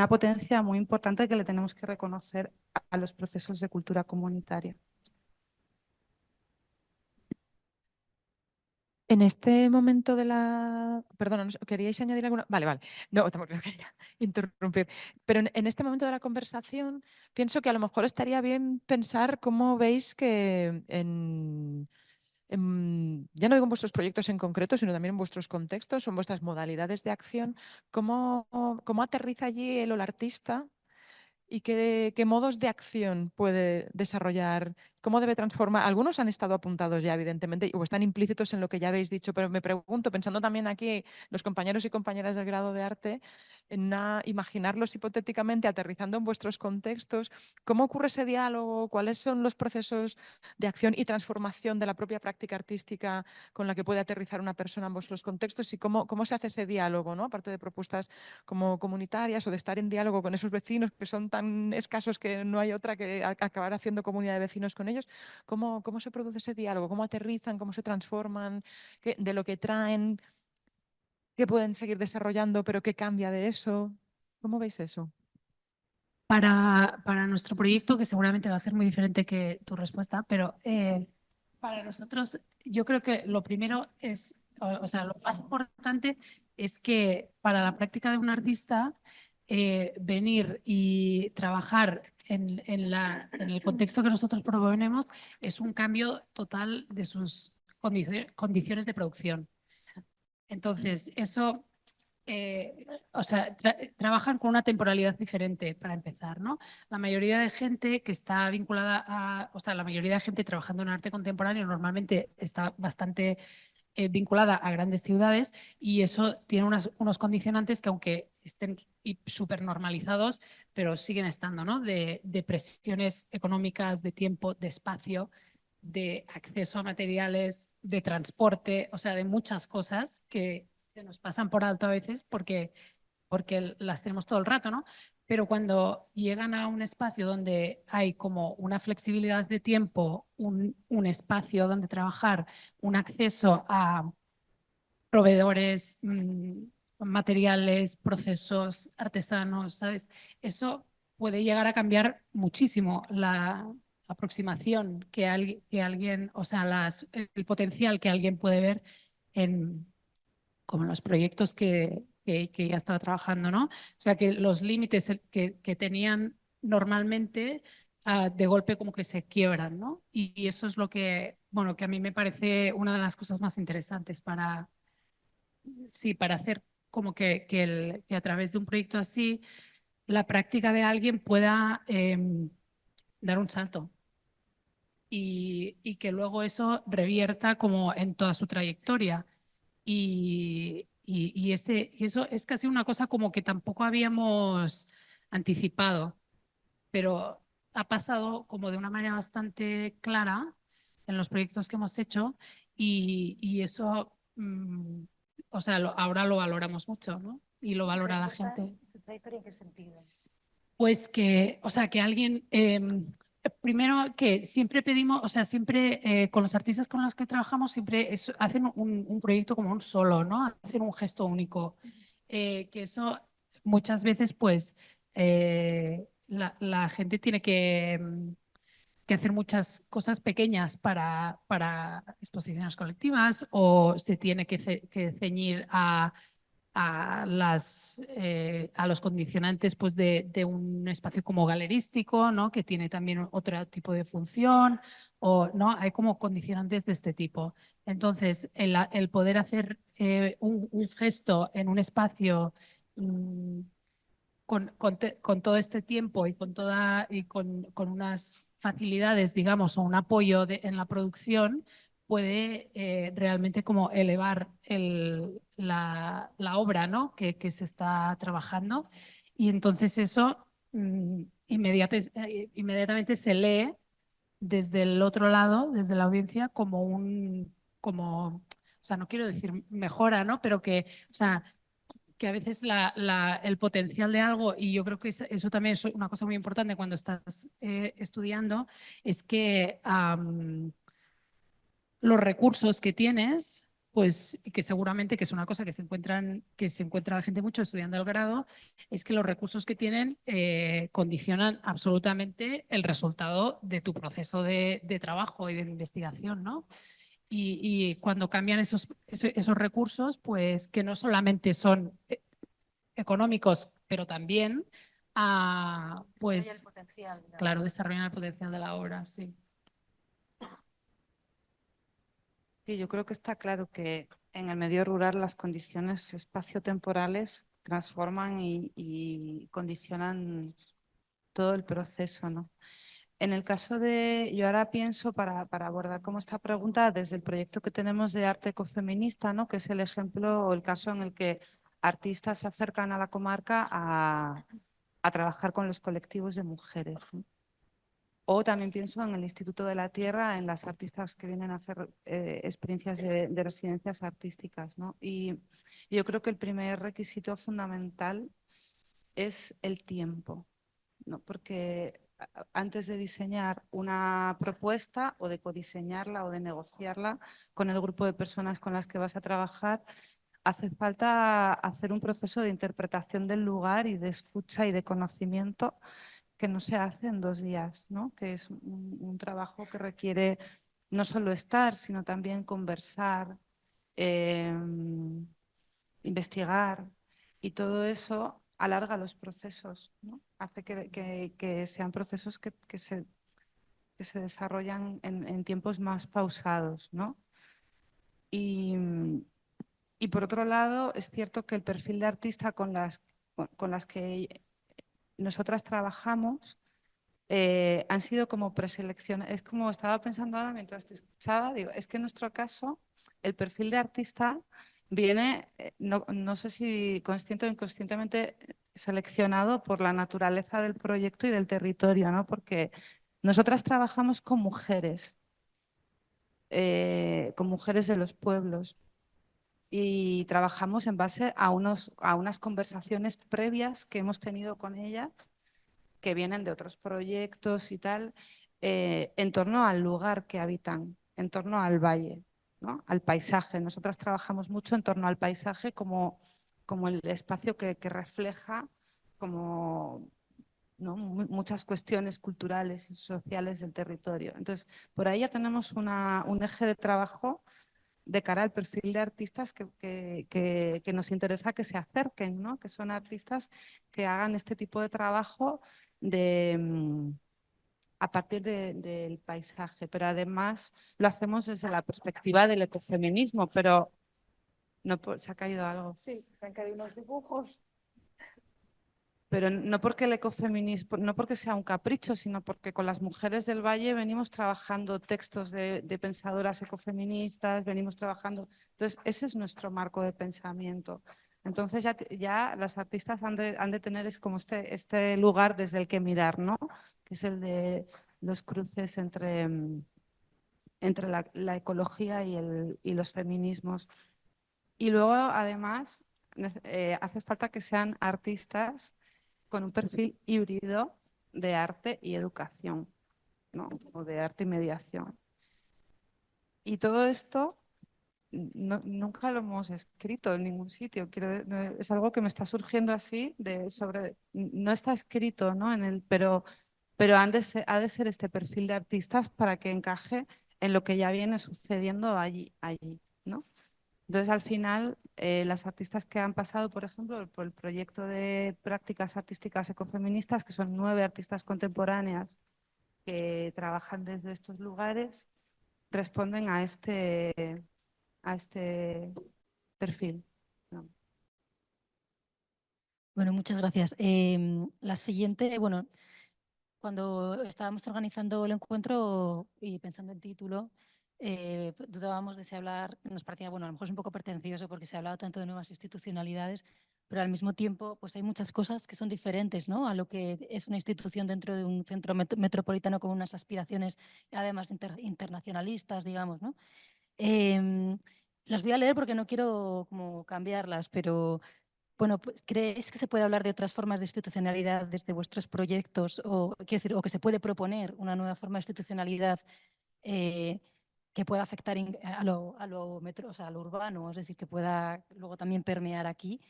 potencia muy importante que le tenemos que reconocer a los procesos de cultura comunitaria. En este momento de la... Perdona, ¿queríais añadir alguna? Vale, vale. No, tampoco no quería interrumpir. Pero en este momento de la conversación pienso que a lo mejor estaría bien pensar cómo veis que ya no digo en vuestros proyectos en concreto, sino también en vuestros contextos o en vuestras modalidades de acción, cómo aterriza allí el artista y qué modos de acción puede desarrollar, cómo debe transformar. Algunos han estado apuntados ya, evidentemente, o están implícitos en lo que ya habéis dicho, pero me pregunto, pensando también aquí los compañeros y compañeras del grado de arte, imaginarlos hipotéticamente aterrizando en vuestros contextos, ¿cómo ocurre ese diálogo? ¿Cuáles son los procesos de acción y transformación de la propia práctica artística con la que puede aterrizar una persona en vuestros contextos? Y cómo se hace ese diálogo, ¿no? Aparte de propuestas como comunitarias o de estar en diálogo con esos vecinos que son tan escasos que no hay otra que acabar haciendo comunidad de vecinos con ellos. ¿Cómo se produce ese diálogo? ¿Cómo aterrizan? ¿Cómo se transforman? ¿De lo que traen? ¿Qué pueden seguir desarrollando pero qué cambia de eso? ¿Cómo veis eso? Para nuestro proyecto, que seguramente va a ser muy diferente que tu respuesta, pero para nosotros yo creo que lo primero es, o sea, lo más importante es que para la práctica de un artista, venir y trabajar en el contexto que nosotros proponemos es un cambio total de sus condiciones de producción. Entonces, eso, o sea, trabajan con una temporalidad diferente para empezar, ¿no? La mayoría de gente que está vinculada a, o sea, la mayoría de gente trabajando en arte contemporáneo normalmente está bastante vinculada a grandes ciudades y eso tiene unos condicionantes que aunque estén súper normalizados, pero siguen estando, ¿no? De presiones económicas, de tiempo, de espacio, de acceso a materiales, de transporte, o sea, de muchas cosas que nos pasan por alto a veces porque las tenemos todo el rato, ¿no? Pero cuando llegan a un espacio donde hay como una flexibilidad de tiempo, un espacio donde trabajar, un acceso a proveedores, materiales, procesos, artesanos, ¿sabes? Eso puede llegar a cambiar muchísimo la aproximación que alguien, o sea, el potencial que alguien puede ver en como los proyectos que ya estaba trabajando, ¿no? O sea, que los límites que tenían normalmente de golpe como que se quiebran, ¿no? Y eso es lo que, bueno, que a mí me parece una de las cosas más interesantes sí, para hacer como que a través de un proyecto así la práctica de alguien pueda dar un salto y que luego eso revierta como en toda su trayectoria. Y eso es casi una cosa como que tampoco habíamos anticipado, pero ha pasado como de una manera bastante clara en los proyectos que hemos hecho y eso, o sea, ahora lo valoramos mucho, ¿no? Y lo valora la gente. ¿Su trayectoria en qué sentido? Pues que, o sea, que alguien, primero que siempre pedimos, o sea, siempre con los artistas con los que trabajamos, siempre hacen un proyecto como un solo, ¿no? Hacen un gesto único. Que eso muchas veces, pues, la gente tiene que hacer muchas cosas pequeñas para exposiciones colectivas o se tiene que ceñir a los condicionantes pues, de un espacio como galerístico, ¿no? Que tiene también otro tipo de función, o ¿no? Hay como condicionantes de este tipo. Entonces, el poder hacer un gesto en un espacio con todo este tiempo y con unas facilidades, digamos, o un apoyo en la producción, puede realmente como elevar la obra, ¿no? que se está trabajando. Y entonces eso inmediatamente se lee desde el otro lado, desde la audiencia, o sea, no quiero decir mejora, ¿no? Pero o sea, que a veces el potencial de algo, y yo creo que eso también es una cosa muy importante cuando estás estudiando, es que los recursos que tienes, pues que seguramente que es una cosa que se encuentra la gente mucho estudiando el grado, es que los recursos que tienen condicionan absolutamente el resultado de tu proceso de trabajo y de investigación, ¿no? Y cuando cambian esos recursos, pues que no solamente son económicos, pero también pues, el potencial, claro, desarrollan el potencial de la obra, sí. Sí, yo creo que está claro que en el medio rural las condiciones espaciotemporales transforman y condicionan todo el proceso, ¿no? En el caso yo ahora pienso para abordar como esta pregunta desde el proyecto que tenemos de arte ecofeminista, ¿no? Que es el ejemplo o el caso en el que artistas se acercan a la comarca a trabajar con los colectivos de mujeres, ¿no? O también pienso en el Instituto de la Tierra, en las artistas que vienen a hacer experiencias de residencias artísticas, ¿no? Y yo creo que el primer requisito fundamental es el tiempo, ¿no? Porque antes de diseñar una propuesta o de codiseñarla o de negociarla con el grupo de personas con las que vas a trabajar, hace falta hacer un proceso de interpretación del lugar y de escucha y de conocimiento que no se hace en 2 días, ¿no? Que es un trabajo que requiere no solo estar, sino también conversar, investigar, y todo eso alarga los procesos, ¿no? Hace que sean procesos que se desarrollan en tiempos más pausados, ¿no? Y, y por otro lado, es cierto que el perfil de artista con las que nosotras trabajamos han sido como preseleccionadas. Es como estaba pensando ahora mientras te escuchaba, digo, es que en nuestro caso el perfil de artista viene, no sé si consciente o inconscientemente, seleccionado por la naturaleza del proyecto y del territorio, ¿no? Porque nosotras trabajamos con mujeres de los pueblos, y trabajamos en base a unas conversaciones previas que hemos tenido con ellas, que vienen de otros proyectos y tal, en torno al lugar que habitan, en torno al valle, ¿no? Al paisaje. Nosotras trabajamos mucho en torno al paisaje como el espacio que refleja como, ¿no? Muchas cuestiones culturales y sociales del territorio. Entonces, por ahí ya tenemos un eje de trabajo de cara al perfil de artistas que nos interesa que se acerquen, ¿no? Que son artistas que hagan este tipo de trabajo a partir del paisaje, pero además lo hacemos desde la perspectiva del ecofeminismo, pero no, se ha caído algo. Sí, me han caído unos dibujos. Pero no porque el ecofeminismo, no porque sea un capricho, sino porque con las mujeres del Valle venimos trabajando textos de pensadoras ecofeministas, venimos trabajando. Entonces, ese es nuestro marco de pensamiento. Entonces, ya las artistas han de tener como este lugar desde el que mirar, ¿no? Que es el de los cruces entre la ecología y los feminismos. Y luego, además, hace falta que sean artistas con un perfil híbrido de arte y educación, ¿no? O de arte y mediación. Y todo esto nunca lo hemos escrito en ningún sitio. Es algo que me está surgiendo así, no está escrito, ¿no? Pero ha de ser este perfil de artistas para que encaje en lo que ya viene sucediendo allí, ¿no? Entonces, al final, las artistas que han pasado, por ejemplo, por el proyecto de prácticas artísticas ecofeministas, que son 9 artistas contemporáneas que trabajan desde estos lugares, responden a este perfil, ¿no? Bueno, muchas gracias. La siguiente, bueno, cuando estábamos organizando el encuentro y pensando en título, dudábamos de si hablar, nos parecía, bueno, a lo mejor es un poco pretencioso porque se ha hablado tanto de nuevas institucionalidades, pero al mismo tiempo pues hay muchas cosas que son diferentes, ¿no? A lo que es una institución dentro de un centro metropolitano con unas aspiraciones además internacionalistas, digamos, ¿no? Las voy a leer porque no quiero como cambiarlas, pero bueno, pues, ¿creéis que se puede hablar de otras formas de institucionalidad desde vuestros proyectos o, quiero decir, o que se puede proponer una nueva forma de institucionalidad que pueda afectar o sea, a lo urbano, es decir, que pueda luego también permear aquí?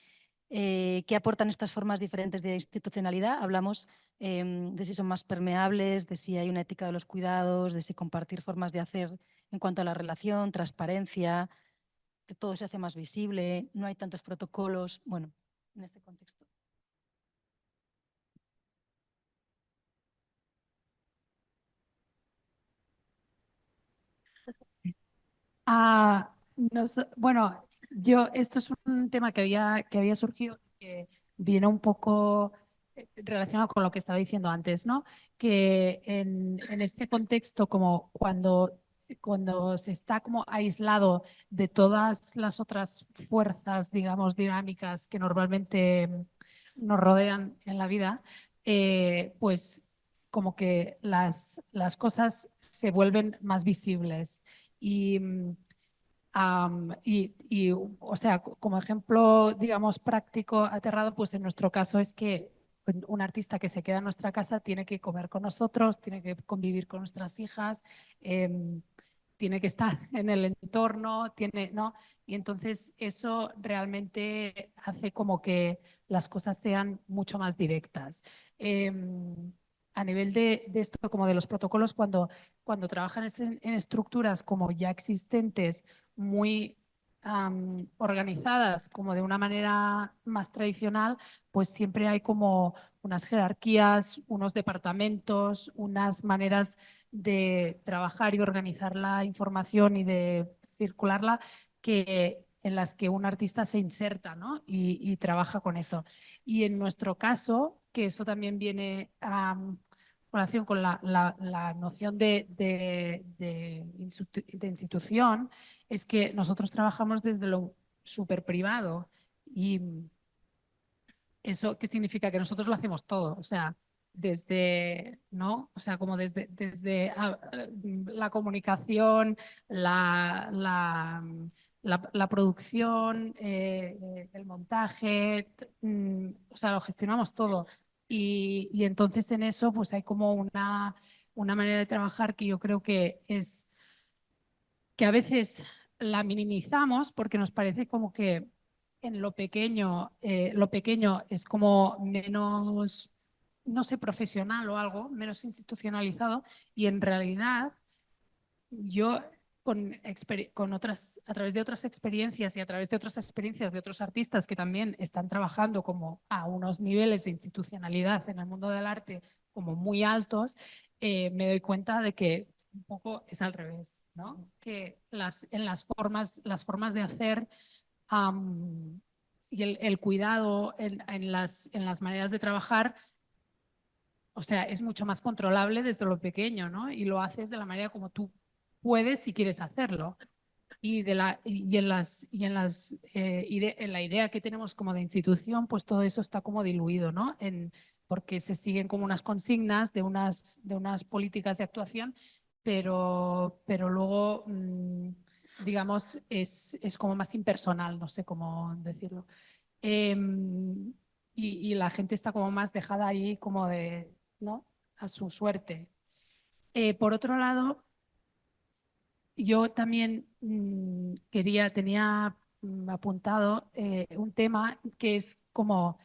¿Qué aportan estas formas diferentes de institucionalidad? Hablamos de si son más permeables, de si hay una ética de los cuidados, de si compartir formas de hacer en cuanto a la relación, transparencia, que todo se hace más visible, no hay tantos protocolos. Bueno, en este contexto. Bueno, esto es un tema que había surgido, que viene un poco relacionado con lo que estaba diciendo antes, ¿no? Que en este contexto, como cuando se está como aislado de todas las otras fuerzas, digamos, dinámicas que normalmente nos rodean en la vida, pues como que las cosas se vuelven más visibles. Y, o sea, como ejemplo, digamos, práctico, aterrado, pues en nuestro caso es que un artista que se queda en nuestra casa tiene que comer con nosotros, tiene que convivir con nuestras hijas, tiene que estar en el entorno, ¿no? Y entonces eso realmente hace como que las cosas sean mucho más directas. a nivel de esto, como de los protocolos, cuando trabajan en estructuras como ya existentes, muy organizadas, como de una manera más tradicional, pues siempre hay como unas jerarquías, unos departamentos, unas maneras de trabajar y organizar la información y de circularla en las que un artista se inserta, ¿no? y trabaja con eso. Y en nuestro caso, que eso también viene a relación con la noción de institución, es que nosotros trabajamos desde lo súper privado. Y eso, ¿qué significa? Que nosotros lo hacemos todo, o sea, desde, ¿no? O sea, como desde la comunicación, la producción, el montaje, o sea, lo gestionamos todo. Y entonces en eso pues hay como una manera de trabajar que yo creo que es que a veces la minimizamos porque nos parece como que en lo pequeño es como menos, no sé, profesional o algo, menos institucionalizado, y en realidad yo a través de otras experiencias y a través de otras experiencias de otros artistas que también están trabajando como a unos niveles de institucionalidad en el mundo del arte como muy altos, me doy cuenta de que un poco es al revés, ¿no? Que las formas de hacer y el cuidado en las maneras de trabajar, o sea, es mucho más controlable desde lo pequeño, ¿no? Y lo haces de la manera como tú puedes si quieres hacerlo. En la idea que tenemos como de institución, pues todo eso está como diluido, ¿no? Porque se siguen como unas consignas de unas políticas de actuación, pero luego, digamos, es como más impersonal, no sé cómo decirlo. Y la gente está como más dejada ahí como de, ¿no? A su suerte. Por otro lado, yo también tenía apuntado un tema que es como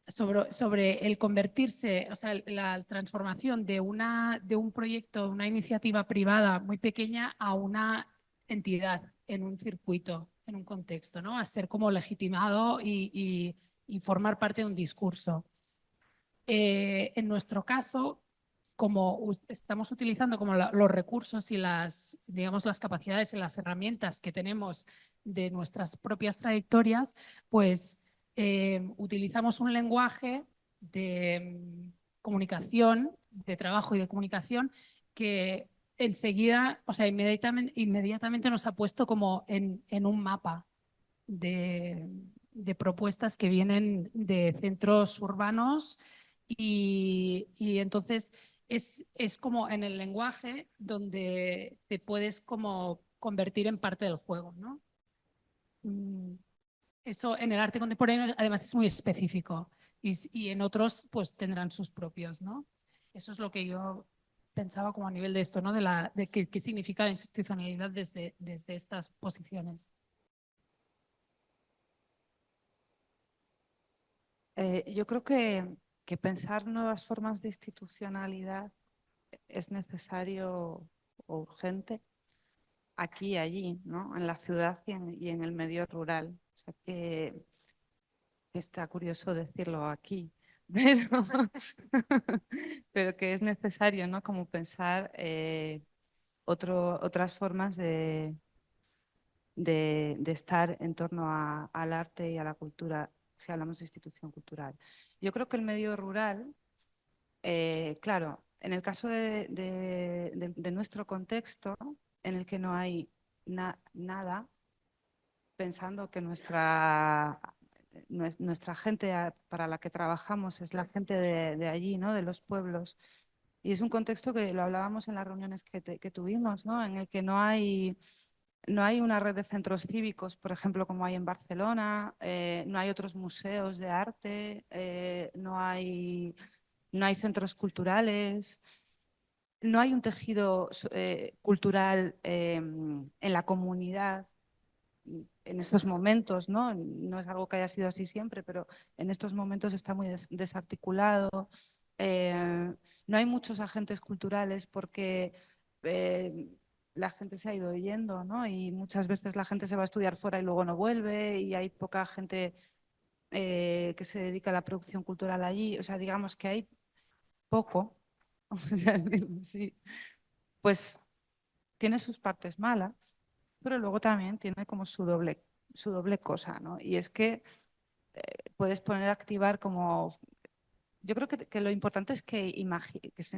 sobre el convertirse, o sea, la transformación de un proyecto, una iniciativa privada muy pequeña a una entidad en un circuito, en un contexto, ¿no? A ser como legitimado y formar parte de un discurso. En nuestro caso, como estamos utilizando como los recursos y digamos, las capacidades y las herramientas que tenemos de nuestras propias trayectorias, pues utilizamos un lenguaje de comunicación, de trabajo y de comunicación que enseguida, o sea, inmediatamente nos ha puesto como en un mapa de propuestas que vienen de centros urbanos y entonces es como en el lenguaje donde te puedes como convertir en parte del juego, ¿no? Eso en el arte contemporáneo además es muy específico y en otros pues tendrán sus propios, ¿no? Eso es lo que yo pensaba como a nivel de esto, ¿no? De qué significa la institucionalidad desde estas posiciones. Yo creo que pensar nuevas formas de institucionalidad es necesario o urgente aquí y allí, ¿no? En la ciudad y en el medio rural. O sea que está curioso decirlo aquí, pero, pero que es necesario, ¿no? Como pensar otras formas de estar en torno al arte y a la cultura, si hablamos de institución cultural. Yo creo que el medio rural, claro, en el caso de nuestro contexto, en el que no hay nada, pensando que nuestra gente para la que trabajamos es la gente de allí, ¿no? De los pueblos. Y es un contexto que lo hablábamos en las reuniones que tuvimos, ¿no? En el que no hay una red de centros cívicos, por ejemplo, como hay en Barcelona, no hay otros museos de arte, no hay centros culturales, no hay un tejido cultural en la comunidad en estos momentos, ¿no? No es algo que haya sido así siempre, pero en estos momentos está muy desarticulado. no hay muchos agentes culturales porque la gente se ha ido yendo, ¿no? Y muchas veces la gente se va a estudiar fuera y luego no vuelve y hay poca gente que se dedica a la producción cultural allí. O sea, digamos que hay poco. O sea, sí, pues tiene sus partes malas, pero luego también tiene como su doble cosa, ¿no? Y es que puedes poner a activar como... Yo creo que lo importante es que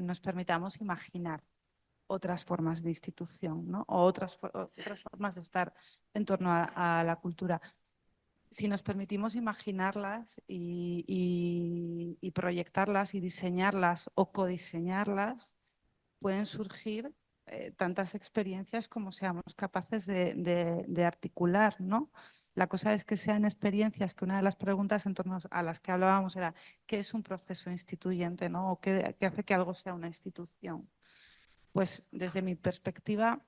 nos permitamos imaginar otras formas de institución, ¿no? O otras formas de estar en torno a la cultura. Si nos permitimos imaginarlas y proyectarlas y diseñarlas o codiseñarlas, pueden surgir tantas experiencias como seamos capaces de articular, ¿no? La cosa es que sean experiencias, que una de las preguntas en torno a las que hablábamos era ¿qué es un proceso instituyente, ¿no? ¿O qué hace que algo sea una institución? Pues desde mi perspectiva,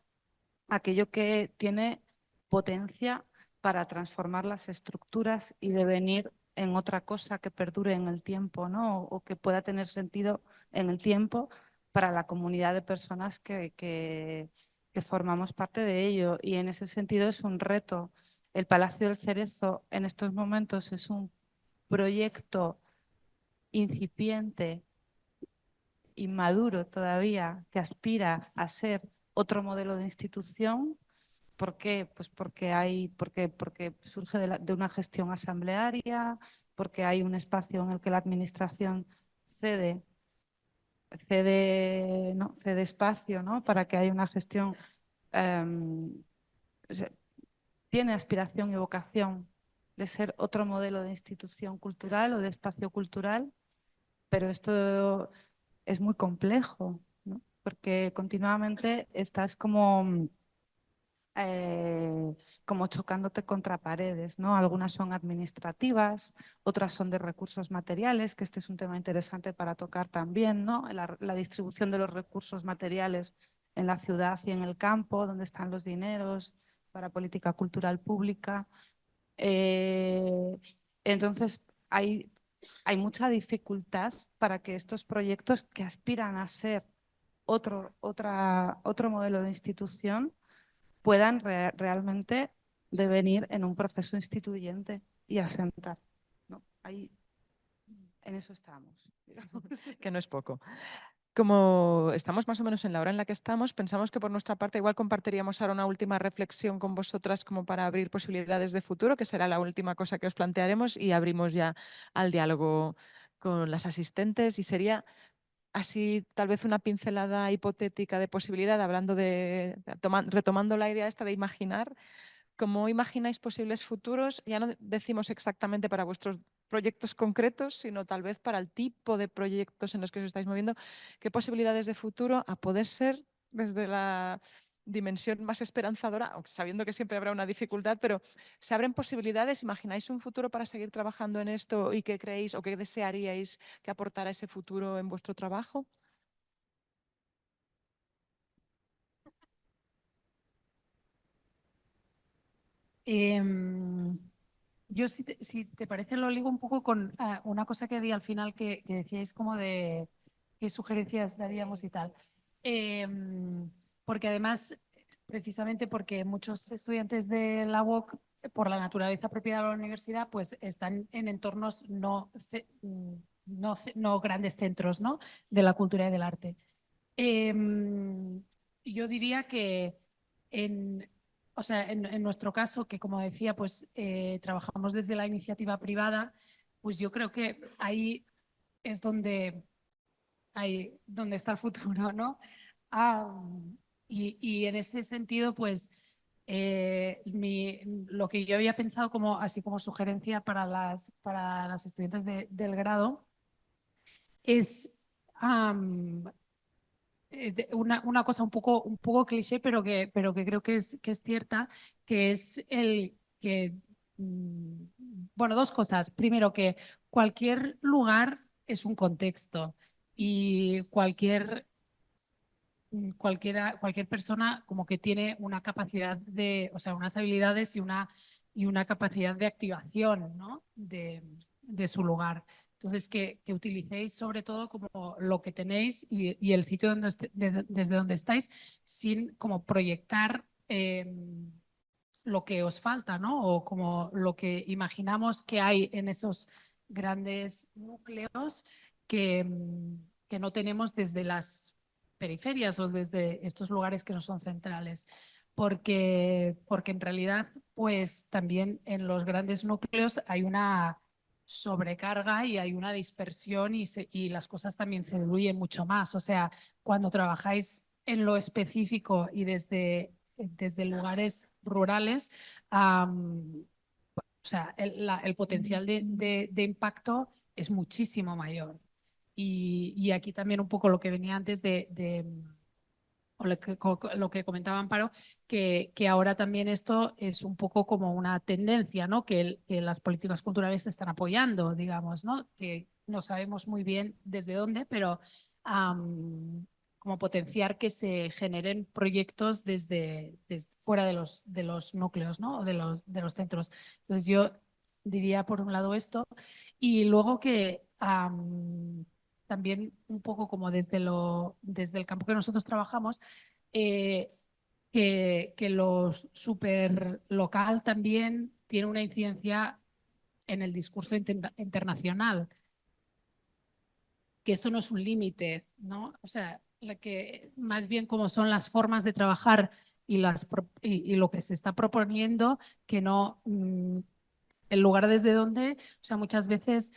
aquello que tiene potencia para transformar las estructuras y devenir en otra cosa que perdure en el tiempo, ¿no? O que pueda tener sentido en el tiempo para la comunidad de personas que formamos parte de ello. Y en ese sentido es un reto. El Palacio del Cerezo en estos momentos es un proyecto incipiente, inmaduro todavía, que aspira a ser otro modelo de institución. ¿Por qué? Pues porque surge de una gestión asamblearia, porque hay un espacio en el que la administración cede espacio, ¿no? Para que haya una gestión, o sea, tiene aspiración y vocación de ser otro modelo de institución cultural o de espacio cultural, pero esto es muy complejo, ¿no? Porque continuamente estás como chocándote contra paredes, ¿no? Algunas son administrativas, otras son de recursos materiales, que este es un tema interesante para tocar también, ¿no? La distribución de los recursos materiales en la ciudad y en el campo, donde están los dineros para política cultural pública. Entonces, hay mucha dificultad para que estos proyectos que aspiran a ser otro modelo de institución puedan realmente devenir en un proceso instituyente y asentar, ¿no? Ahí, en eso estamos, digamos. Que no es poco. Como estamos más o menos en la hora en la que estamos, pensamos que por nuestra parte igual compartiríamos ahora una última reflexión con vosotras como para abrir posibilidades de futuro, que será la última cosa que os plantearemos, y abrimos ya al diálogo con las asistentes, y sería así tal vez una pincelada hipotética de posibilidad, retomando la idea esta de imaginar. ¿Cómo imagináis posibles futuros? Ya no decimos exactamente para vuestros proyectos concretos, sino tal vez para el tipo de proyectos en los que os estáis moviendo. ¿Qué posibilidades de futuro, a poder ser desde la dimensión más esperanzadora, aunque sabiendo que siempre habrá una dificultad, pero se abren posibilidades? ¿Imagináis un futuro para seguir trabajando en esto y qué creéis o qué desearíais que aportara ese futuro en vuestro trabajo? Yo, si te parece, lo ligo un poco con una cosa que vi al final que decíais como de qué sugerencias daríamos y tal. Porque además, precisamente porque muchos estudiantes de la UOC, por la naturaleza propia de la universidad, pues están en entornos no grandes centros, ¿no? De la cultura y del arte. Yo diría que o sea, en nuestro caso, que como decía, pues trabajamos desde la iniciativa privada, pues yo creo que ahí es donde está el futuro, ¿no? Y en ese sentido, pues lo que yo había pensado como así como sugerencia para las estudiantes del grado es una cosa un poco cliché, pero que creo que es cierta, que es el que, bueno, dos cosas. Primero, que cualquier lugar es un contexto y cualquier persona como que tiene una capacidad o sea, unas habilidades y una capacidad de activación, ¿no? de su lugar. Entonces, que utilicéis sobre todo como lo que tenéis y el sitio donde desde donde estáis, sin como proyectar lo que os falta, ¿no? O como lo que imaginamos que hay en esos grandes núcleos que no tenemos desde las periferias o desde estos lugares que no son centrales. Porque en realidad, pues también en los grandes núcleos hay una sobrecarga y hay una dispersión y las cosas también se diluyen mucho más. O sea, cuando trabajáis en lo específico y desde lugares rurales, o sea, el potencial de impacto es muchísimo mayor. Y aquí también un poco lo que venía antes o lo que comentaba Amparo, que ahora también esto es un poco como una tendencia, ¿no? Que las políticas culturales se están apoyando, digamos, ¿no? Que no sabemos muy bien desde dónde, pero como potenciar que se generen proyectos desde fuera de los núcleos, ¿no? O de los centros. Entonces yo diría por un lado esto y luego que también un poco como desde el campo que nosotros trabajamos, eh, que lo super local también tiene una incidencia en el discurso internacional, que esto no es un límite, ¿no? O sea, que más bien como son las formas de trabajar y lo que se está proponiendo, que no el lugar desde donde, o sea, muchas veces,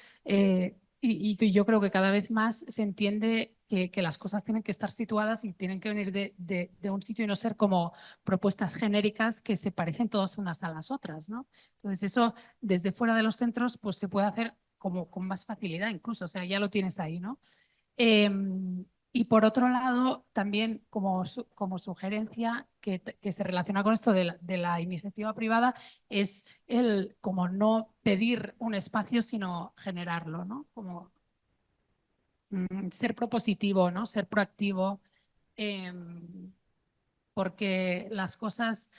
y que yo creo que cada vez más se entiende que las cosas tienen que estar situadas y tienen que venir de un sitio y no ser como propuestas genéricas que se parecen todas unas a las otras, ¿no? Entonces eso desde fuera de los centros pues se puede hacer como con más facilidad incluso, o sea, ya lo tienes ahí, ¿no? Y por otro lado, también como sugerencia que se relaciona con esto de la iniciativa privada, es el como no pedir un espacio, sino generarlo, ¿no? Como ser propositivo, ¿no? Ser proactivo, porque las cosas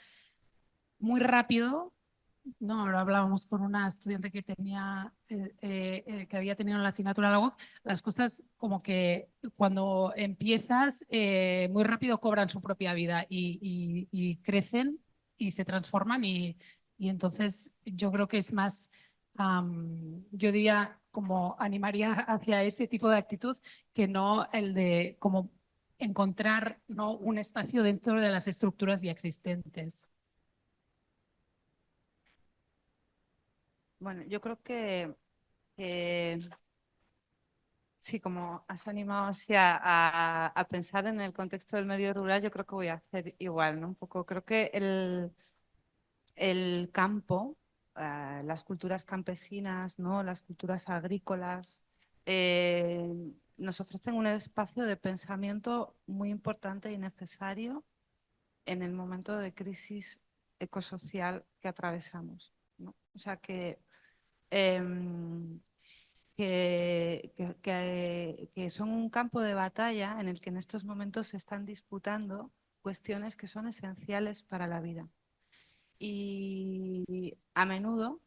muy rápido. No, ahora hablábamos con una estudiante que tenía, que había tenido la asignatura de la UOC, las cosas como que cuando empiezas muy rápido cobran su propia vida y crecen y se transforman y entonces yo creo que es más, yo diría como animaría hacia ese tipo de actitud que no el de como encontrar, ¿no?, un espacio dentro de las estructuras ya existentes. Bueno, yo creo que sí, como has animado así a pensar en el contexto del medio rural, yo creo que voy a hacer igual, ¿no? Un poco, creo que el campo, las culturas campesinas, ¿no? Las culturas agrícolas, nos ofrecen un espacio de pensamiento muy importante y necesario en el momento de crisis ecosocial que atravesamos, ¿no? O sea em, que son un campo de batalla en el que en estos momentos se están disputando cuestiones que son esenciales para la vida. Y a menudo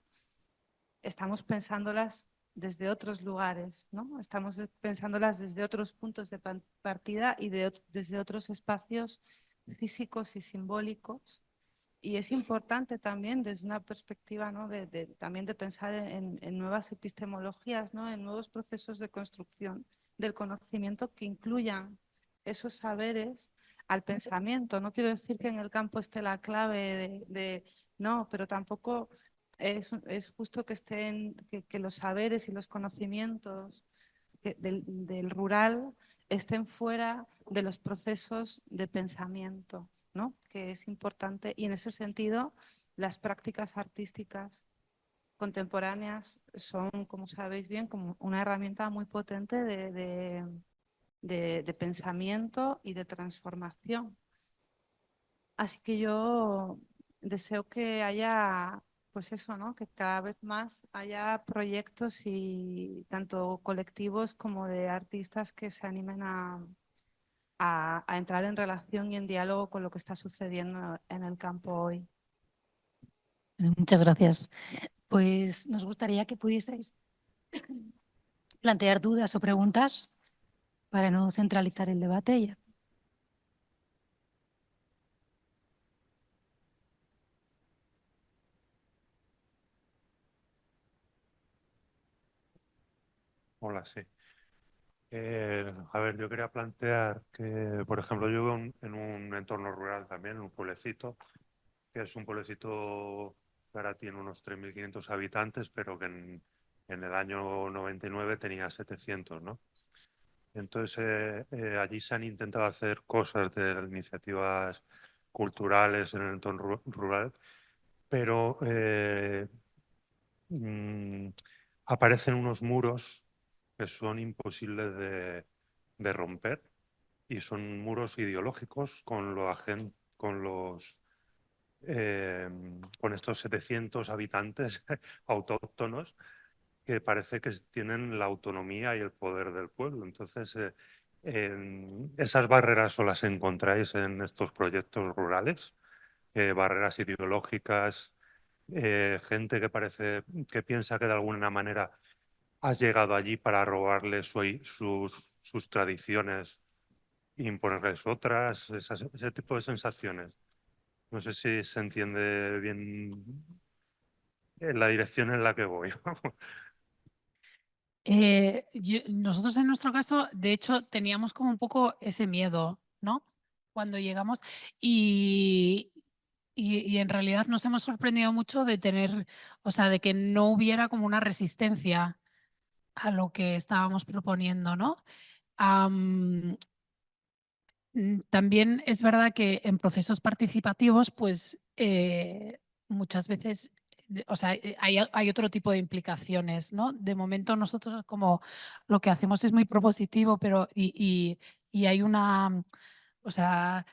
estamos pensándolas desde otros lugares, ¿no? Estamos pensándolas desde otros puntos de partida y desde otros espacios físicos y simbólicos. Y es importante también desde una perspectiva, ¿no?, también de pensar en nuevas epistemologías, ¿no?, en nuevos procesos de construcción del conocimiento que incluyan esos saberes al pensamiento. No quiero decir que en el campo esté la clave no, pero tampoco es justo que estén, que los saberes y los conocimientos del rural estén fuera de los procesos de pensamiento, ¿no?, que es importante. Y en ese sentido, las prácticas artísticas contemporáneas son, como sabéis bien, como una herramienta muy potente de pensamiento y de transformación. Así que yo deseo que haya, pues eso, ¿no?, que cada vez más haya proyectos y tanto colectivos como de artistas que se animen a entrar en relación y en diálogo con lo que está sucediendo en el campo hoy. Muchas gracias. Pues nos gustaría que pudieseis plantear dudas o preguntas para no centralizar el debate. Hola, sí. A ver, yo quería plantear que, por ejemplo, yo vivo en un entorno rural también, en un pueblecito, que es un pueblecito que ahora tiene unos 3.500 habitantes, pero que en el año 99 tenía 700, ¿no? Entonces, allí se han intentado hacer cosas de iniciativas culturales en el entorno rural, pero mm, aparecen unos muros que son imposibles de romper y son muros ideológicos con estos 700 habitantes autóctonos que parece que tienen la autonomía y el poder del pueblo. Entonces, esas barreras o las encontráis en estos proyectos rurales, barreras ideológicas, gente que piensa que de alguna manera has llegado allí para robarle sus tradiciones e imponerles otras, ese tipo de sensaciones. No sé si se entiende bien en la dirección en la que voy. Nosotros en nuestro caso, de hecho, teníamos como un poco ese miedo, ¿no? Cuando llegamos y en realidad nos hemos sorprendido mucho de tener, o sea, de que no hubiera como una resistencia a lo que estábamos proponiendo, ¿no? También es verdad que en procesos participativos, pues muchas veces, o sea, hay otro tipo de implicaciones, ¿no? De momento nosotros como lo que hacemos es muy propositivo, pero y hay una, o sea,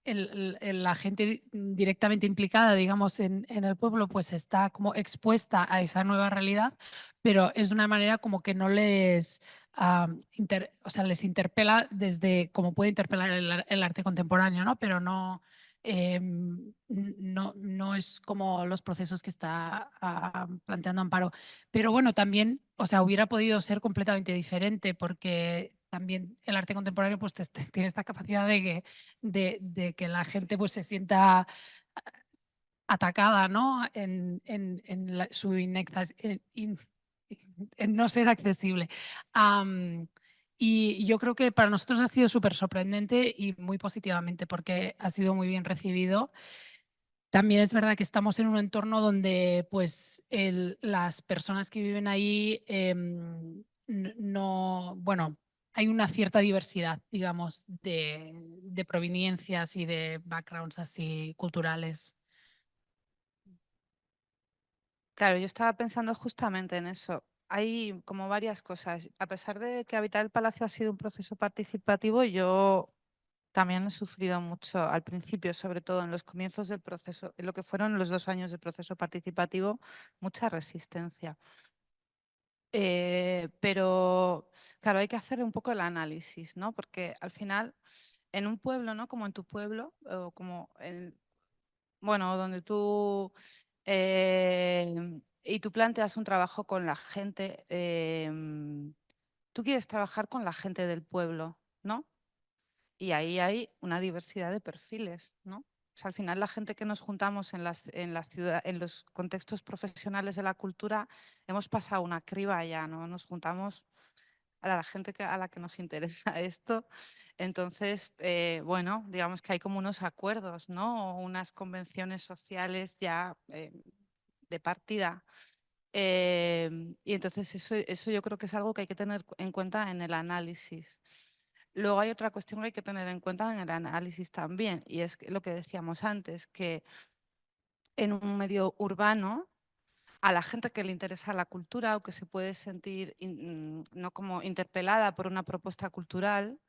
la gente directamente implicada, digamos, en el pueblo, pues está como expuesta a esa nueva realidad, pero es de una manera como que no les o sea, les interpela desde como puede interpelar el arte contemporáneo, ¿no? Pero no, no es como los procesos que está planteando Amparo. Pero bueno, también, o sea, hubiera podido ser completamente diferente porque también el arte contemporáneo pues tiene esta capacidad de que la gente pues se sienta atacada, ¿no? En su en no ser accesible. Y yo creo que para nosotros ha sido súper sorprendente y muy positivamente porque ha sido muy bien recibido. También es verdad que estamos en un entorno donde pues las personas que viven ahí no, bueno, hay una cierta diversidad, digamos, de proveniencias y de backgrounds así culturales. Claro, yo estaba pensando justamente en eso. Hay como varias cosas. A pesar de que habitar el palacio ha sido un proceso participativo, yo también he sufrido mucho al principio, sobre todo en los comienzos del proceso, en lo que fueron los 2 años del proceso participativo, mucha resistencia. Pero claro, hay que hacer un poco el análisis, ¿no? Porque al final, en un pueblo, ¿no? Como en tu pueblo, o como bueno, donde tú y tú planteas un trabajo con la gente, tú quieres trabajar con la gente del pueblo, ¿no? Y ahí hay una diversidad de perfiles, ¿no? O sea, al final la gente que nos juntamos en los contextos profesionales de la cultura hemos pasado una criba ya, ¿no? Nos juntamos a la gente a la que nos interesa esto. Entonces, bueno, digamos que hay como unos acuerdos, ¿no? Unas convenciones sociales ya de partida. Y entonces eso yo creo que es algo que hay que tener en cuenta en el análisis. Luego hay otra cuestión que hay que tener en cuenta en el análisis también, y es lo que decíamos antes, que en un medio urbano, a la gente que le interesa la cultura o que se puede sentir no como interpelada por una propuesta cultural,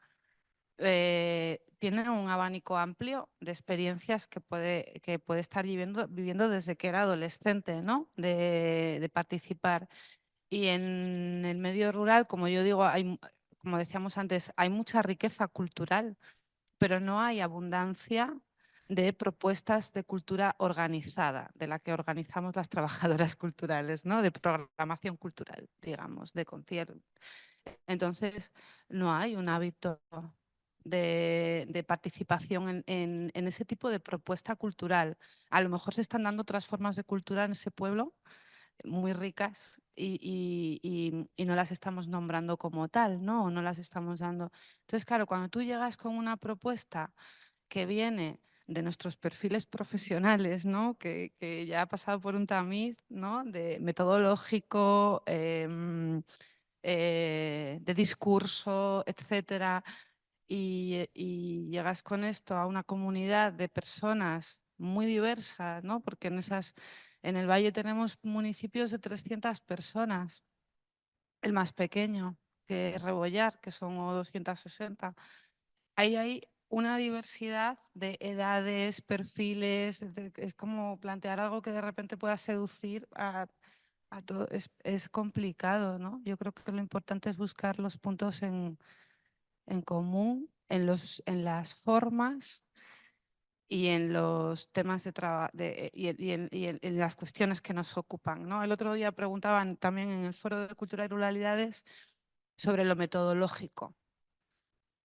tiene un abanico amplio de experiencias que puede estar viviendo desde que era adolescente, ¿no? De participar. Y en el medio rural, como yo digo, como decíamos antes, hay mucha riqueza cultural, pero no hay abundancia de propuestas de cultura organizada, de la que organizamos las trabajadoras culturales, ¿no? De programación cultural, digamos, de conciertos. Entonces, no hay un hábito de participación en ese tipo de propuesta cultural. A lo mejor se están dando otras formas de cultura en ese pueblo muy ricas y no las estamos nombrando como tal, ¿no? O no las estamos dando. Entonces, claro, cuando tú llegas con una propuesta que viene de nuestros perfiles profesionales, ¿no? Que ya ha pasado por un tamiz, ¿no? De metodológico, de discurso, etcétera, y llegas con esto a una comunidad de personas muy diversa, ¿no? Porque en el Valle tenemos municipios de 300 personas, el más pequeño, que es Rebollar, que son 260. Ahí hay una diversidad de edades, perfiles, es como plantear algo que de repente pueda seducir a todo. Es complicado, ¿no? Yo creo que lo importante es buscar los puntos en común, en las formas y en los temas de trabajo y en las cuestiones que nos ocupan, ¿no? El otro día preguntaban también en el Foro de Cultura y Ruralidades sobre lo metodológico.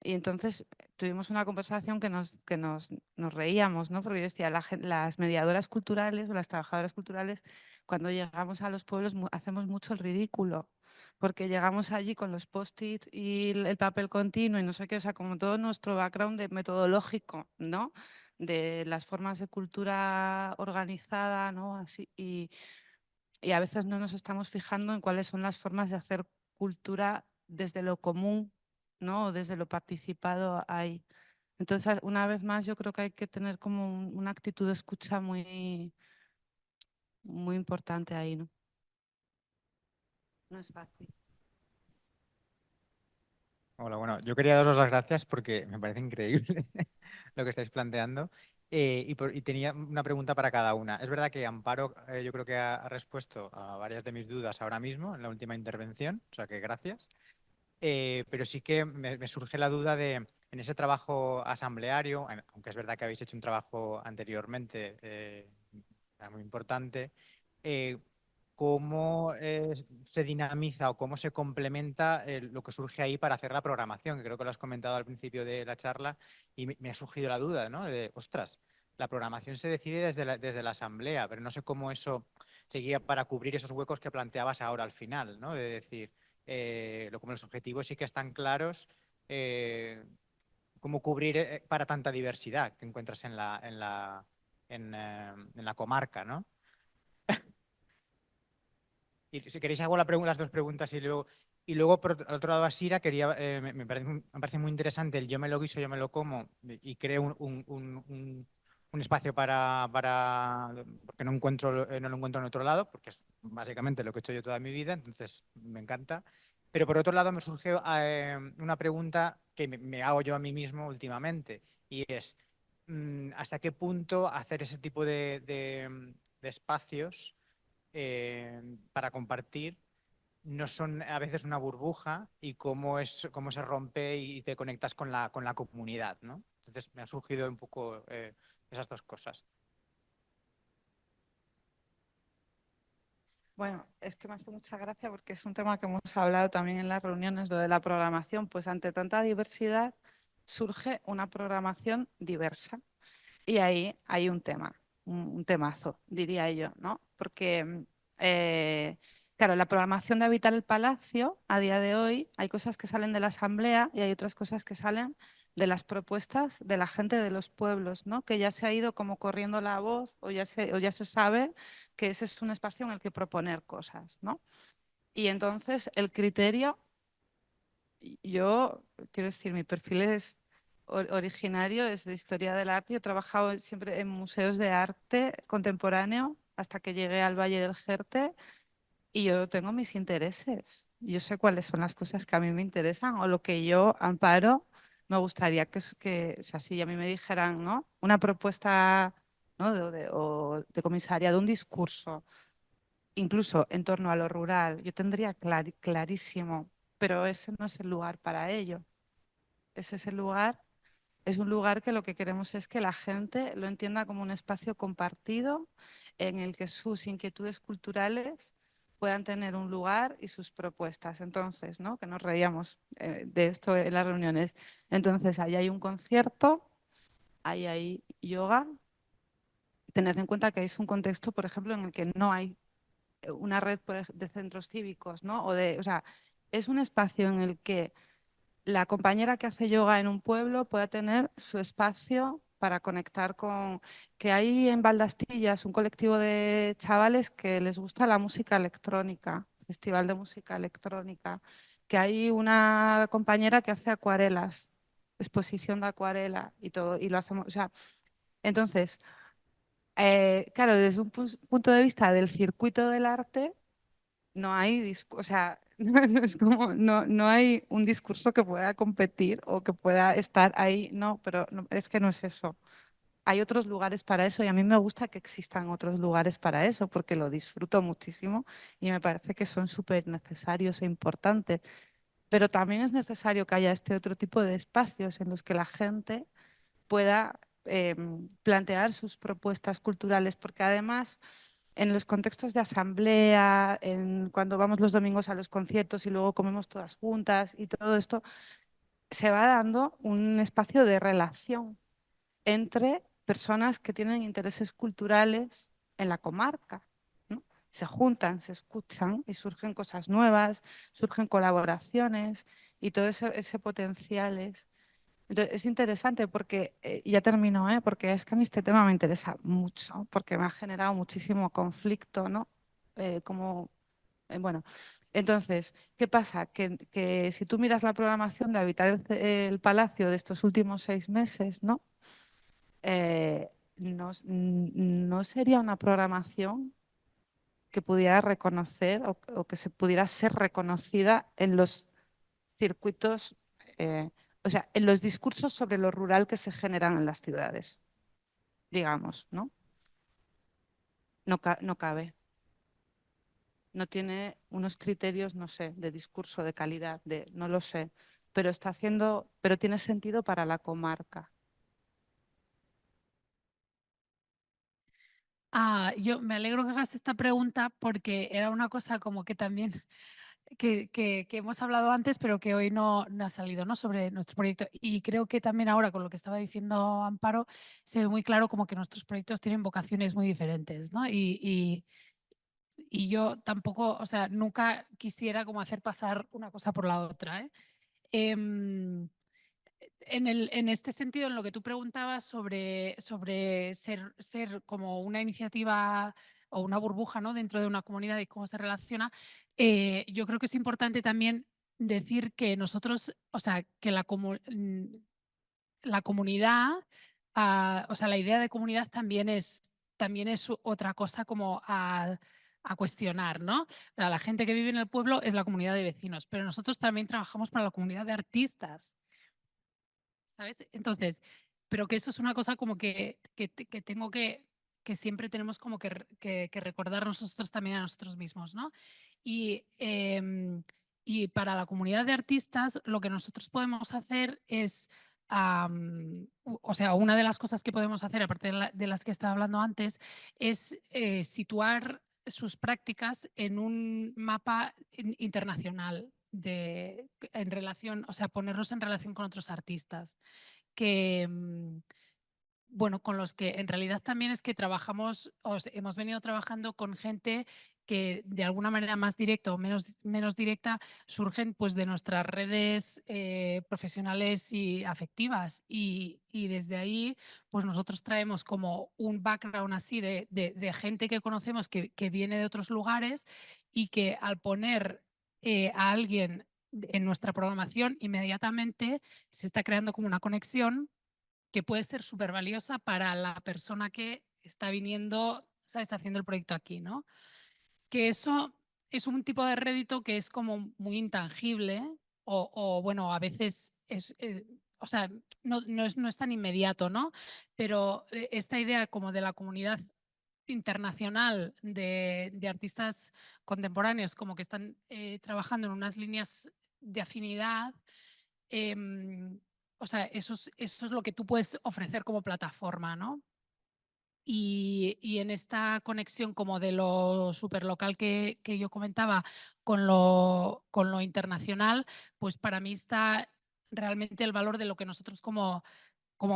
Y entonces tuvimos una conversación que nos reíamos, ¿no? Porque yo decía, las mediadoras culturales o las trabajadoras culturales, cuando llegamos a los pueblos hacemos mucho el ridículo, porque llegamos allí con los post-it y el papel continuo y no sé qué, o sea, como todo nuestro background metodológico, ¿no? De las formas de cultura organizada, ¿no? Así, y a veces no nos estamos fijando en cuáles son las formas de hacer cultura desde lo común, ¿no? O desde lo participado ahí. Entonces, una vez más, yo creo que hay que tener como una actitud de escucha muy, muy importante ahí, ¿no? No es fácil. Hola, bueno, yo quería daros las gracias porque me parece increíble lo que estáis planteando y tenía una pregunta para cada una. Es verdad que Amparo yo creo que ha respuesto a varias de mis dudas ahora mismo en la última intervención, o sea que gracias. Pero sí que me surge la duda de, en ese trabajo asambleario, aunque es verdad que habéis hecho un trabajo anteriormente era muy importante, eh, ¿cómo se dinamiza o cómo se complementa lo que surge ahí para hacer la programación? Que creo que lo has comentado al principio de la charla y me ha surgido la duda, ¿no? De, ostras, la programación se decide desde la asamblea, pero no sé cómo eso seguía para cubrir esos huecos que planteabas ahora al final, ¿no? De decir, como los objetivos sí que están claros, cómo cubrir para tanta diversidad que encuentras en la comarca, ¿no? Y si queréis hago las dos preguntas y luego por otro lado, Asira, me parece muy interesante el yo me lo guiso, yo me lo como y creo un espacio porque no lo encuentro en otro lado, porque es básicamente lo que he hecho yo toda mi vida, entonces me encanta. Pero por otro lado me surge una pregunta que me hago yo a mí mismo últimamente y es ¿hasta qué punto hacer ese tipo de espacios para compartir no son a veces una burbuja y cómo se rompe y te conectas con la comunidad, ¿no? Entonces me ha surgido un poco esas dos cosas. Bueno, es que me hace mucha gracia porque es un tema que hemos hablado también en las reuniones, lo de la programación. Pues ante tanta diversidad surge una programación diversa y ahí hay un tema, un temazo, diría yo, ¿no? Porque, claro, la programación de Habitar el Palacio a día de hoy hay cosas que salen de la asamblea y hay otras cosas que salen de las propuestas de la gente de los pueblos, ¿no? Que ya se ha ido como corriendo la voz o ya se sabe que ese es un espacio en el que proponer cosas, ¿no? Y entonces el criterio, yo quiero decir, mi perfil es originario, es de historia del arte. Yo he trabajado siempre en museos de arte contemporáneo hasta que llegué al Valle del Jerte y yo tengo mis intereses. Yo sé cuáles son las cosas que a mí me interesan o lo que yo amparo. Me gustaría o sea, si a mí me dijeran, ¿no? Una propuesta, ¿no? de comisaría, de un discurso, incluso en torno a lo rural, yo tendría clarísimo, pero ese no es el lugar para ello. Ese es el lugar Es un lugar que lo que queremos es que la gente lo entienda como un espacio compartido en el que sus inquietudes culturales puedan tener un lugar y sus propuestas. Entonces, ¿no? Que nos reíamos de esto en las reuniones. Entonces, ahí hay un concierto, ahí hay yoga. Tened en cuenta que es un contexto, por ejemplo, en el que no hay una red de centros cívicos, ¿no? O sea, es un espacio en el que la compañera que hace yoga en un pueblo pueda tener su espacio para conectar con... Que hay en Valdastillas un colectivo de chavales que les gusta la música electrónica, festival de música electrónica, que hay una compañera que hace acuarelas, exposición de acuarela y todo, y lo hacemos... O sea, entonces, claro, desde un punto de vista del circuito del arte, no hay, o sea, no es como, no hay un discurso que pueda competir o que pueda estar ahí, no, pero es que no es eso. Hay otros lugares para eso y a mí me gusta que existan otros lugares para eso porque lo disfruto muchísimo y me parece que son súper necesarios e importantes. Pero también es necesario que haya este otro tipo de espacios en los que la gente pueda plantear sus propuestas culturales, porque además en los contextos de asamblea, cuando vamos los domingos a los conciertos y luego comemos todas juntas y todo esto, se va dando un espacio de relación entre personas que tienen intereses culturales en la comarca, ¿no? Se juntan, se escuchan y surgen cosas nuevas, surgen colaboraciones y todo ese potencial es interesante porque, ya termino, porque es que a mí este tema me interesa mucho, porque me ha generado muchísimo conflicto, ¿no? Bueno, entonces, ¿qué pasa? Que si tú miras la programación de Habitar el Palacio de estos últimos 6 meses, ¿no? No sería una programación que pudiera reconocer o que se pudiera ser reconocida en los circuitos, o sea, en los discursos sobre lo rural que se generan en las ciudades, digamos, ¿no? No cabe. No tiene unos criterios, no sé, de discurso, de calidad, no lo sé, pero tiene sentido para la comarca. Yo me alegro que hagas esta pregunta porque era una cosa como que también que hemos hablado antes, pero que hoy no ha salido, ¿no? Sobre nuestro proyecto. Y creo que también ahora con lo que estaba diciendo Amparo, se ve muy claro como que nuestros proyectos tienen vocaciones muy diferentes, ¿no? Y yo tampoco, o sea, nunca quisiera como hacer pasar una cosa por la otra, ¿eh? En este sentido, en lo que tú preguntabas sobre ser como una iniciativa o una burbuja, ¿no? Dentro de una comunidad y cómo se relaciona, yo creo que es importante también decir que nosotros, o sea, que la comunidad, o sea, la idea de comunidad también es otra cosa como a cuestionar, ¿no? O sea, la gente que vive en el pueblo es la comunidad de vecinos, pero nosotros también trabajamos para la comunidad de artistas. ¿Sabes? Entonces, pero que eso es una cosa como que tengo que siempre tenemos como que recordar nosotros también a nosotros mismos, ¿no? Y para la comunidad de artistas, lo que nosotros podemos hacer es, o sea, una de las cosas que podemos hacer, aparte de las que estaba hablando antes, es situar sus prácticas en un mapa internacional en relación, o sea, ponerlos en relación con otros artistas que, bueno, con los que en realidad también es que trabajamos, hemos venido trabajando con gente que de alguna manera más directa o menos directa surgen pues de nuestras redes profesionales y afectivas y desde ahí pues nosotros traemos como un background así de gente que conocemos que viene de otros lugares y que al poner a alguien en nuestra programación inmediatamente se está creando como una conexión que puede ser súper valiosa para la persona que está viniendo, está haciendo el proyecto aquí, ¿no? Que eso es un tipo de rédito que es como muy intangible o bueno, a veces es, o sea, no es tan inmediato, ¿no? Pero esta idea como de la comunidad internacional de artistas contemporáneos como que están trabajando en unas líneas de afinidad, o sea, eso es lo que tú puedes ofrecer como plataforma, ¿no? Y en esta conexión como de lo superlocal que yo comentaba con lo internacional, pues para mí está realmente el valor de lo que nosotros como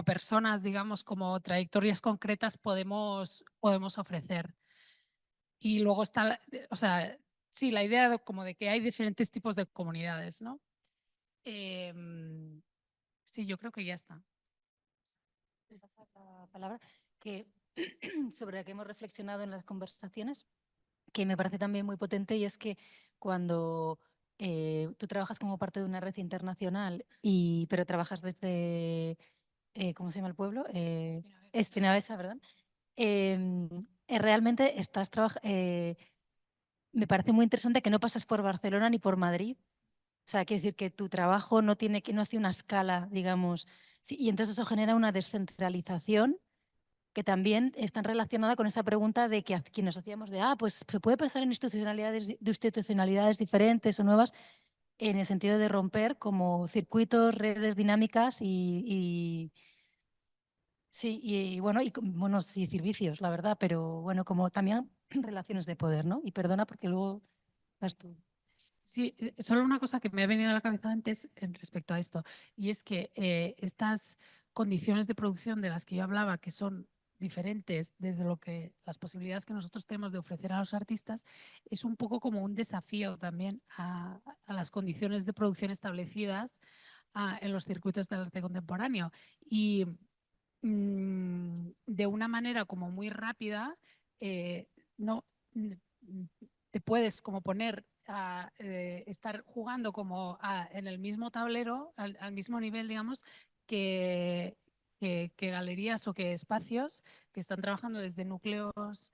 personas, digamos, como trayectorias concretas podemos ofrecer. Y luego está, o sea, sí, la idea como de que hay diferentes tipos de comunidades, ¿no? Sí, yo creo que ya está. Me pasa la palabra que sobre la que hemos reflexionado en las conversaciones, que me parece también muy potente, y es que cuando tú trabajas como parte de una red internacional, pero trabajas desde, ¿cómo se llama el pueblo? Espinavesa, ¿verdad? Realmente estás me parece muy interesante que no pasas por Barcelona ni por Madrid. O sea, quiere decir que tu trabajo no hace una escala, digamos, sí, y entonces eso genera una descentralización que también está relacionada con esa pregunta de que quienes hacíamos de, pues se puede pensar en institucionalidades diferentes o nuevas, en el sentido de romper como circuitos, redes dinámicas sí, y bueno, bueno, sí, servicios, la verdad, pero bueno, como también relaciones de poder, ¿no? Y perdona porque luego vas tú. Sí, solo una cosa que me ha venido a la cabeza antes respecto a esto, y es que estas condiciones de producción de las que yo hablaba, que son diferentes desde las posibilidades que nosotros tenemos de ofrecer a los artistas, es un poco como un desafío también a las condiciones de producción establecidas en los circuitos del arte contemporáneo. Y de una manera como muy rápida, no te puedes como poner a estar jugando como en el mismo tablero, al mismo nivel, digamos, que galerías o que espacios que están trabajando desde núcleos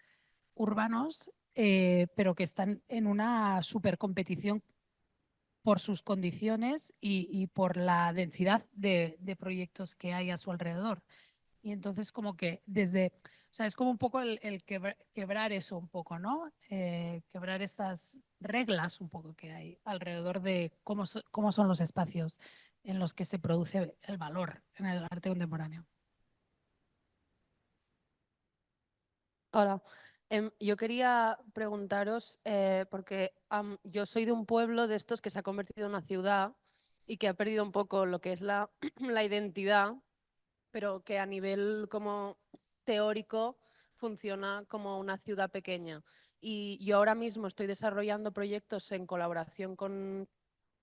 urbanos, pero que están en una supercompetición por sus condiciones y por la densidad de proyectos que hay a su alrededor. Y entonces como que o sea, es como un poco el quebrar eso un poco, ¿no? Quebrar estas reglas un poco que hay alrededor de cómo son los espacios en los que se produce el valor en el arte contemporáneo. Hola. Yo quería preguntaros, porque yo soy de un pueblo de estos que se ha convertido en una ciudad y que ha perdido un poco lo que es la, la identidad, pero que a nivel como teórico funciona como una ciudad pequeña. Y yo ahora mismo estoy desarrollando proyectos en colaboración con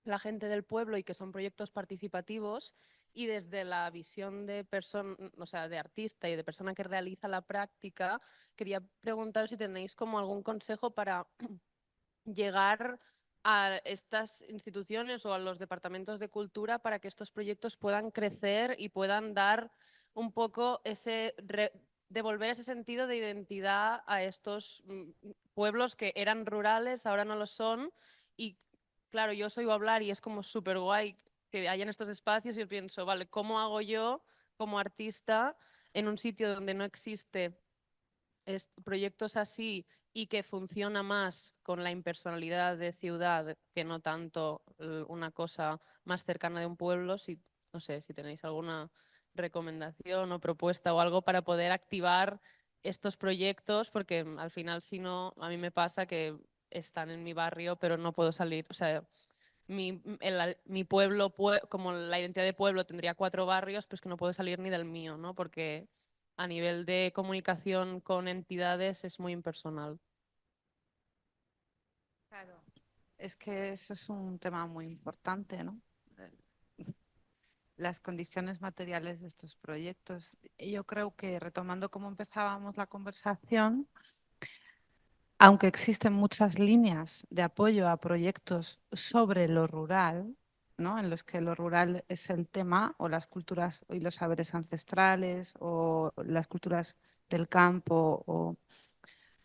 la gente del pueblo y que son proyectos participativos, y desde la visión de persona, o sea, de artista y de persona que realiza la práctica, quería preguntar si tenéis como algún consejo para llegar a estas instituciones o a los departamentos de cultura para que estos proyectos puedan crecer y puedan dar un poco devolver ese sentido de identidad a estos pueblos que eran rurales, ahora no lo son. Y claro, yo os oigo hablar y es como súper guay que hayan estos espacios, y yo pienso, vale, ¿cómo hago yo como artista en un sitio donde no existe proyectos así y que funciona más con la impersonalidad de ciudad que no tanto una cosa más cercana de un pueblo? Si, no sé, si tenéis alguna recomendación o propuesta o algo para poder activar estos proyectos, porque al final, si no, a mí me pasa que están en mi barrio, pero no puedo salir. O sea, mi pueblo, como la identidad de pueblo tendría 4 barrios, pues que no puedo salir ni del mío, ¿no? Porque a nivel de comunicación con entidades es muy impersonal. Claro, es que eso es un tema muy importante, ¿no? Las condiciones materiales de estos proyectos. Yo creo que, retomando cómo empezábamos la conversación, aunque existen muchas líneas de apoyo a proyectos sobre lo rural, ¿no? En los que lo rural es el tema, o las culturas y los saberes ancestrales, o las culturas del campo,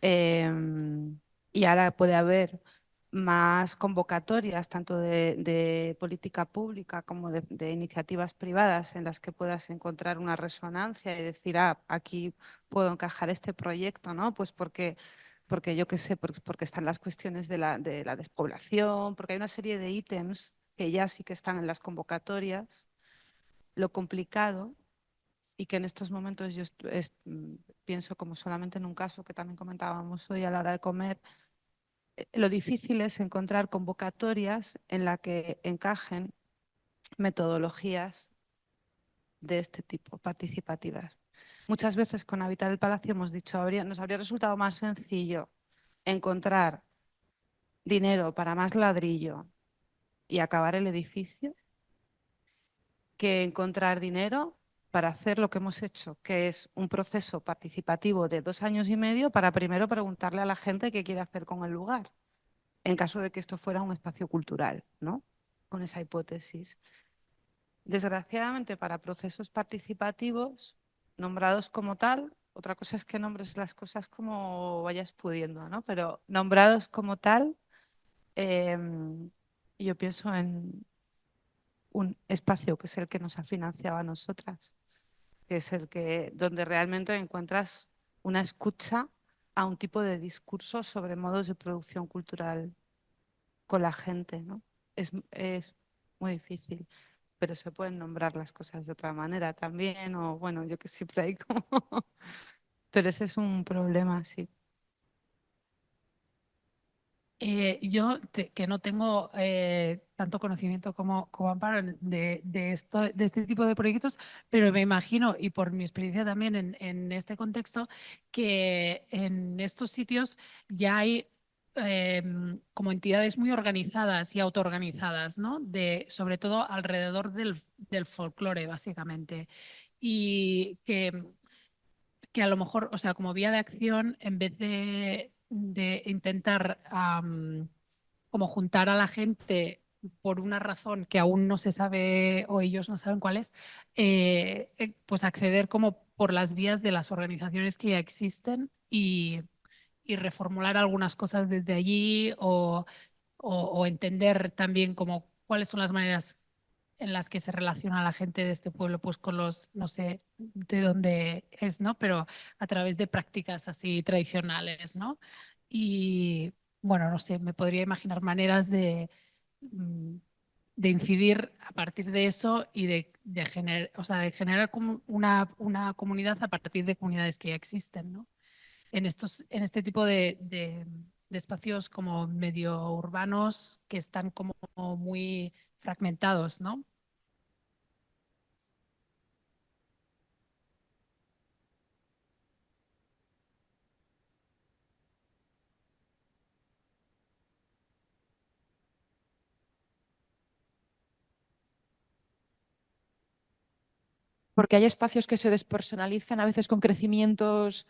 y ahora puede haber más convocatorias, tanto de política pública como de iniciativas privadas, en las que puedas encontrar una resonancia y decir, aquí puedo encajar este proyecto, ¿no? Pues porque yo qué sé, porque están las cuestiones de la despoblación, porque hay una serie de ítems que ya sí que están en las convocatorias, lo complicado, y que en estos momentos yo pienso como solamente en un caso que también comentábamos hoy a la hora de comer, lo difícil es encontrar convocatorias en la que encajen metodologías de este tipo, participativas. Muchas veces con Habitar el Palacio hemos dicho, nos habría resultado más sencillo encontrar dinero para más ladrillo y acabar el edificio que encontrar dinero para hacer lo que hemos hecho, que es un proceso participativo de 2 años y medio para primero preguntarle a la gente qué quiere hacer con el lugar, en caso de que esto fuera un espacio cultural, ¿no? Con esa hipótesis. Desgraciadamente, para procesos participativos, nombrados como tal, otra cosa es que nombres las cosas como vayas pudiendo, ¿no? Pero nombrados como tal, yo pienso en un espacio que es el que nos ha financiado a nosotras, que es el que, donde realmente encuentras una escucha a un tipo de discurso sobre modos de producción cultural con la gente, ¿no? Es muy difícil, pero se pueden nombrar las cosas de otra manera también, o bueno, yo que siempre hay como... Pero ese es un problema, sí. Que no tengo tanto conocimiento como Amparo de este tipo de proyectos, pero me imagino, y por mi experiencia también en este contexto, que en estos sitios ya hay como entidades muy organizadas y autoorganizadas, ¿no? Sobre todo alrededor del folclore, básicamente. Y que a lo mejor, o sea, como vía de acción, en vez de intentar como juntar a la gente por una razón que aún no se sabe o ellos no saben cuál es, pues acceder como por las vías de las organizaciones que ya existen y reformular algunas cosas desde allí o entender también como cuáles son las maneras en las que se relaciona la gente de este pueblo, pues con los, no sé de dónde es, ¿no? Pero a través de prácticas así tradicionales, ¿no? Y bueno, no sé, me podría imaginar maneras mm, de incidir a partir de eso y o sea, de generar como una comunidad a partir de comunidades que ya existen, ¿no? En este tipo de espacios como medio urbanos que están como muy fragmentados, ¿no? Porque hay espacios que se despersonalizan a veces con crecimientos,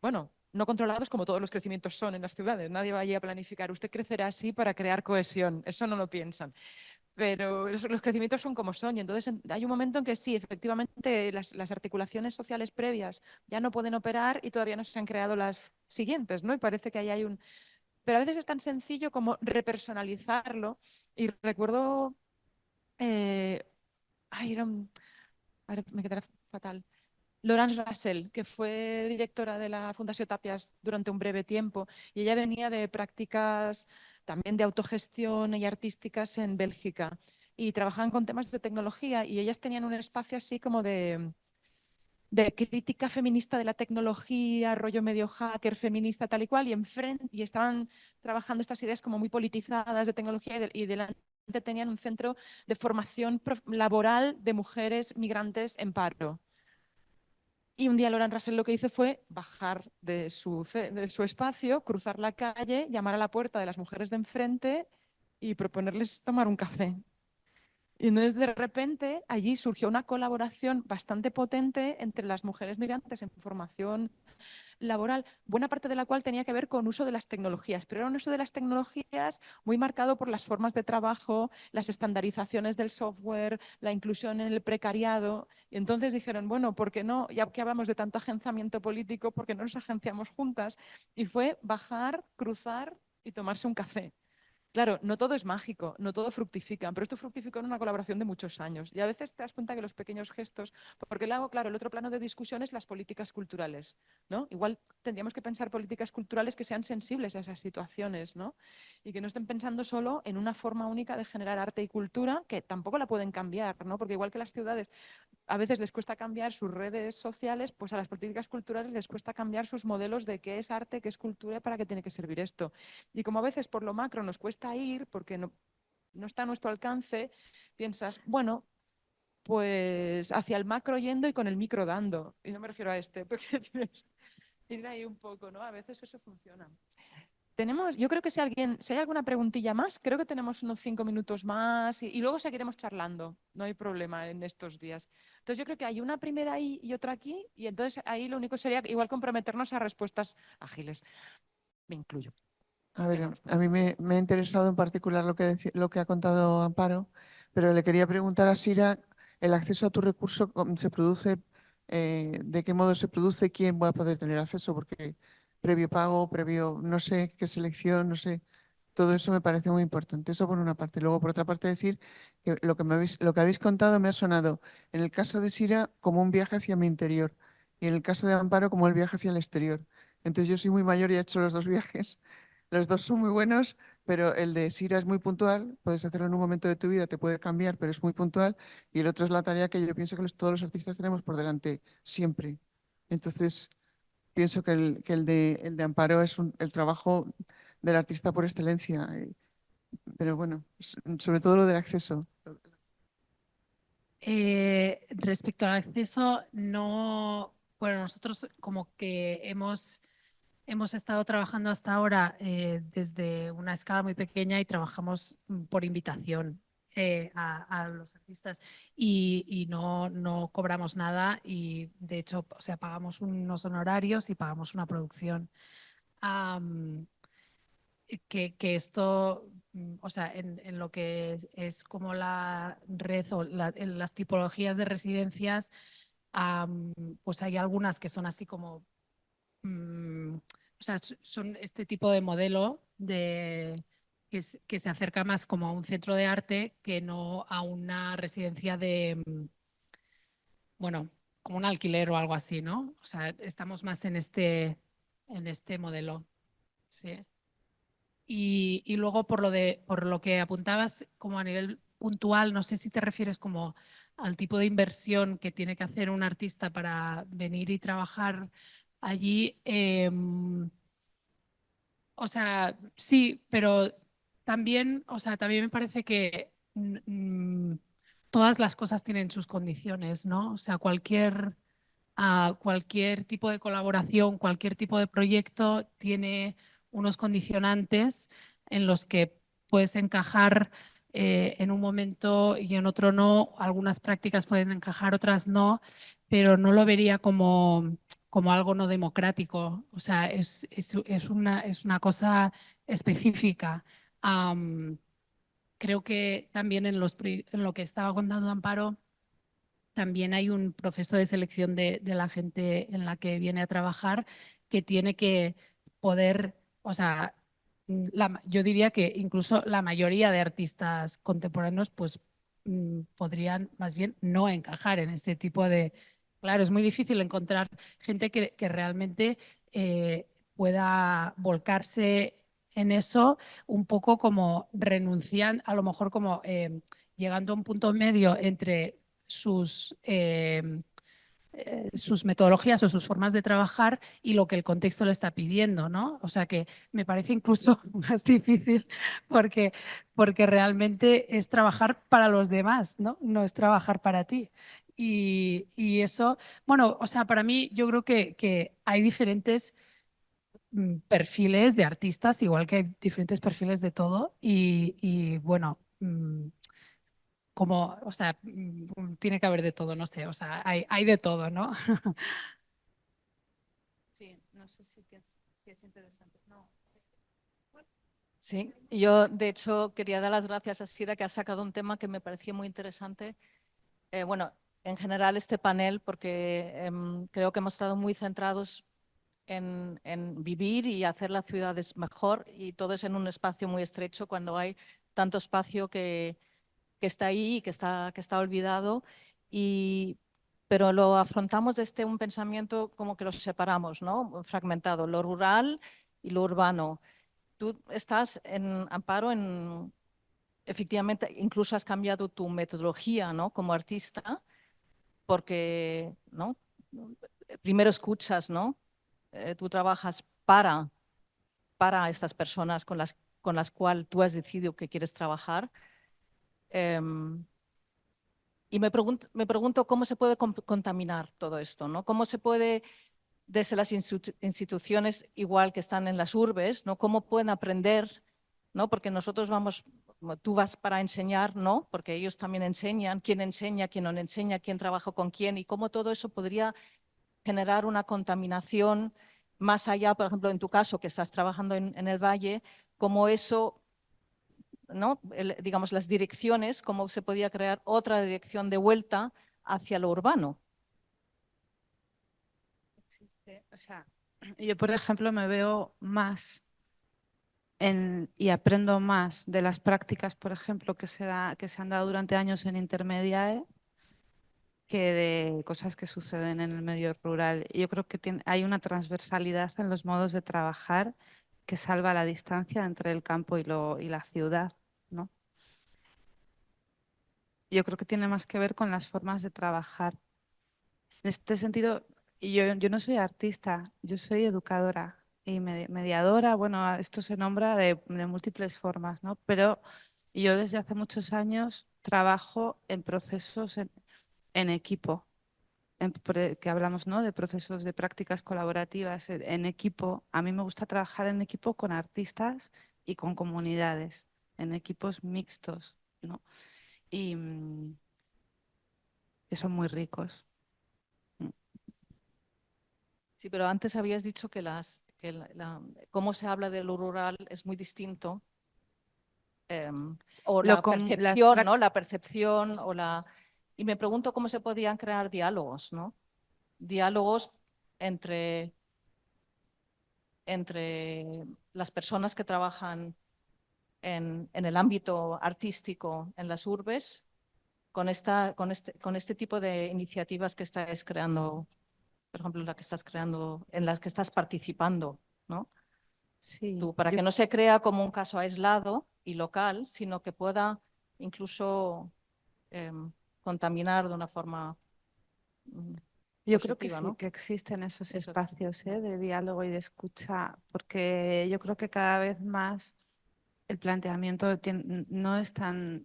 bueno, no controlados como todos los crecimientos son en las ciudades. Nadie va allí a planificar, usted crecerá así para crear cohesión. Eso no lo piensan. Pero los crecimientos son como son y entonces hay un momento en que sí, efectivamente las articulaciones sociales previas ya no pueden operar y todavía no se han creado las siguientes, ¿no? Y parece que ahí hay un... Pero a veces es tan sencillo como repersonalizarlo y recuerdo... Ay, ahora me quedará fatal. Laurence Russell, que fue directora de la Fundació Tapias durante un breve tiempo, y ella venía de prácticas también de autogestión y artísticas en Bélgica, y trabajaban con temas de tecnología, y ellas tenían un espacio así como de crítica feminista de la tecnología, rollo medio hacker, feminista, tal y cual, y estaban trabajando estas ideas como muy politizadas de tecnología y delante tenían un centro de formación laboral de mujeres migrantes en paro. Y un día Laurence Russell lo que hizo fue bajar de su espacio, cruzar la calle, llamar a la puerta de las mujeres de enfrente y proponerles tomar un café. Y entonces de repente allí surgió una colaboración bastante potente entre las mujeres migrantes en formación laboral, buena parte de la cual tenía que ver con uso de las tecnologías, pero era un uso de las tecnologías muy marcado por las formas de trabajo, las estandarizaciones del software, la inclusión en el precariado. Y entonces dijeron, bueno, ¿por qué no? Ya que hablamos de tanto agenciamiento político, ¿por qué no nos agenciamos juntas? Y fue bajar, cruzar y tomarse un café. Claro, no todo es mágico, no todo fructifica, pero esto fructificó en una colaboración de muchos años. Y a veces te das cuenta que los pequeños gestos, porque luego, claro, el otro plano de discusión es las políticas culturales, ¿no? Igual tendríamos que pensar políticas culturales que sean sensibles a esas situaciones, ¿no? Y que no estén pensando solo en una forma única de generar arte y cultura, que tampoco la pueden cambiar, ¿no? Porque igual que las ciudades a veces les cuesta cambiar sus redes sociales, pues a las políticas culturales les cuesta cambiar sus modelos de qué es arte, qué es cultura y para qué tiene que servir esto. Y como a veces por lo macro nos cuesta ir porque no está a nuestro alcance, piensas, bueno, pues hacia el macro yendo y con el micro dando. Y no me refiero a este, porque tienes ir ahí un poco, ¿no? A veces eso funciona. Yo creo que si hay alguna preguntilla más, creo que tenemos unos 5 minutos más y luego seguiremos charlando, no hay problema en estos días. Entonces yo creo que hay una primera ahí y otra aquí y entonces ahí lo único sería igual comprometernos a respuestas ágiles. Me incluyo. A ver, a mí me ha interesado en particular lo que ha contado Amparo, pero le quería preguntar a Sira, ¿el acceso a tu recurso se produce, de qué modo se produce, quién va a poder tener acceso? Porque previo pago, previo no sé qué selección, no sé, todo eso me parece muy importante. Eso por una parte. Luego, por otra parte, decir que lo que habéis contado me ha sonado, en el caso de Sira, como un viaje hacia mi interior y en el caso de Amparo, como el viaje hacia el exterior. Entonces yo soy muy mayor y he hecho los dos viajes. Los dos son muy buenos, pero el de Sira es muy puntual, puedes hacerlo en un momento de tu vida, te puede cambiar, pero es muy puntual, y el otro es la tarea que yo pienso que todos los artistas tenemos por delante siempre. Entonces, pienso que el de Amparo es el trabajo del artista por excelencia, pero bueno, sobre todo lo del acceso. Respecto al acceso, no, bueno, nosotros como que hemos estado trabajando hasta ahora desde una escala muy pequeña y trabajamos por invitación a los artistas y no cobramos nada y de hecho, o sea, pagamos unos honorarios y pagamos una producción. Que esto, o sea, en lo que es como la red o en las tipologías de residencias, pues hay algunas que son así como o sea, son este tipo de modelo que se acerca más como a un centro de arte que no a una residencia de, bueno, como un alquiler o algo así, ¿no? O sea, estamos más en este modelo, sí. Y luego por lo que apuntabas como a nivel puntual, no sé si te refieres como al tipo de inversión que tiene que hacer un artista para venir y trabajar allí. O sea, sí, pero también, o sea, también me parece que todas las cosas tienen sus condiciones, ¿no? O sea, cualquier tipo de colaboración, cualquier tipo de proyecto tiene unos condicionantes en los que puedes encajar en un momento y en otro no. Algunas prácticas pueden encajar, otras no, pero no lo vería como algo no democrático. O sea, es una cosa específica. Creo que también en lo que estaba contando Amparo, también hay un proceso de selección de la gente en la que viene a trabajar que tiene que poder, o sea, yo diría que incluso la mayoría de artistas contemporáneos pues podrían más bien no encajar en este tipo de... Claro, es muy difícil encontrar gente que realmente pueda volcarse en eso un poco como renuncian, a lo mejor como llegando a un punto medio entre sus metodologías o sus formas de trabajar y lo que el contexto le está pidiendo, ¿no? O sea que me parece incluso más difícil porque realmente es trabajar para los demás, ¿no? No es trabajar para ti. Y eso, bueno, o sea, para mí yo creo que hay diferentes perfiles de artistas, igual que hay diferentes perfiles de todo. Y bueno, como, o sea, tiene que haber de todo, no sé, o sea, hay de todo, ¿no? Sí, no sé si es interesante. No. Sí, yo de hecho quería dar las gracias a Sira que ha sacado un tema que me parecía muy interesante. Bueno, en general este panel porque creo que hemos estado muy centrados en vivir y hacer las ciudades mejor, y todo es en un espacio muy estrecho cuando hay tanto espacio que está ahí y que está olvidado. Pero lo afrontamos desde un pensamiento como que los separamos, ¿no? Fragmentado, lo rural y lo urbano. Tú estás en Amparo, efectivamente, incluso has cambiado tu metodología, ¿no? Como artista, porque, ¿no? Primero escuchas, ¿no? Tú trabajas para estas personas con las cuales tú has decidido que quieres trabajar. Y me pregunto cómo se puede contaminar todo esto, ¿no? Cómo se puede, desde las instituciones igual que están en las urbes, ¿no? Cómo pueden aprender, ¿no? Porque nosotros vamos, tú vas para enseñar, ¿no? Porque ellos también enseñan, quién no enseña, quién trabaja con quién, y cómo todo eso podría generar una contaminación más allá, por ejemplo, en tu caso, que estás trabajando en el Valle, cómo eso, ¿no? Digamos, las direcciones, cómo se podía crear otra dirección de vuelta hacia lo urbano. O sea, yo, por ejemplo, me veo más y aprendo más de las prácticas, por ejemplo, que se han dado durante años en Intermediae, que de cosas que suceden en el medio rural. Yo creo que hay una transversalidad en los modos de trabajar que salva la distancia entre el campo y la ciudad, ¿no? Yo creo que tiene más que ver con las formas de trabajar. En este sentido, yo no soy artista, yo soy educadora y mediadora. Bueno, esto se nombra de múltiples formas, ¿no? Pero yo desde hace muchos años trabajo en procesos en equipo, que hablamos, ¿no? De procesos de prácticas colaborativas en equipo. A mí me gusta trabajar en equipo con artistas y con comunidades, en equipos mixtos, ¿no? Y que son muy ricos. Sí, pero antes habías dicho que cómo se habla de lo rural es muy distinto. O la percepción, ¿no? La percepción Y me pregunto cómo se podían crear diálogos, ¿no? Diálogos entre las personas que trabajan en el ámbito artístico en las urbes con este tipo de iniciativas que estás creando, por ejemplo, la que estás creando, en las que estás participando, ¿no? Sí, Para que no se crea como un caso aislado y local, sino que pueda incluso contaminar de una forma yo creo que positiva, sí, ¿no? que existen esos Eso. espacios de diálogo y de escucha, porque yo creo que cada vez más el planteamiento no es tan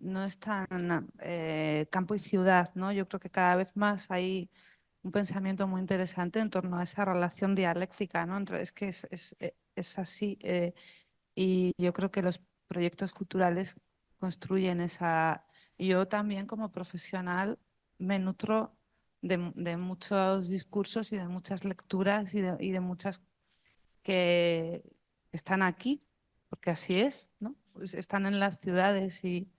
campo y ciudad, ¿no? Yo creo que cada vez más hay un pensamiento muy interesante en torno a esa relación dialéctica, ¿no? Es que es así, y yo creo que los proyectos culturales construyen esa. Yo también como profesional me nutro de muchos discursos y de muchas lecturas y de muchas que están aquí, porque así es, ¿no? Pues están en las ciudades y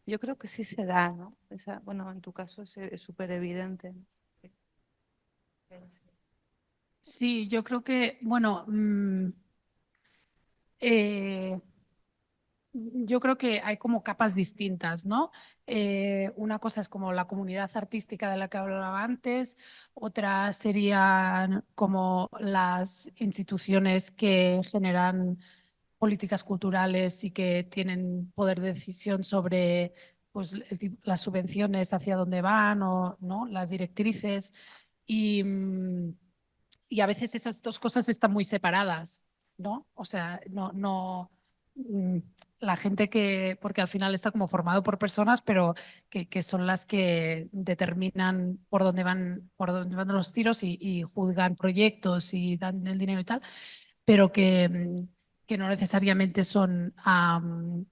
yo creo que sí se da, ¿no? Bueno, en tu caso es súper evidente, ¿no? Sí, yo creo que, bueno, yo creo que hay como capas distintas, ¿no? Una cosa es como la comunidad artística de la que hablaba antes, otra serían como las instituciones que generan políticas culturales y que tienen poder de decisión sobre pues, las subvenciones, hacia dónde van o ¿no? Las directrices. Y a veces esas dos cosas están muy separadas, ¿no? O sea, no la gente porque al final está como formado por personas, pero que son las que determinan por dónde van los tiros y juzgan proyectos y dan el dinero y tal, pero que no necesariamente han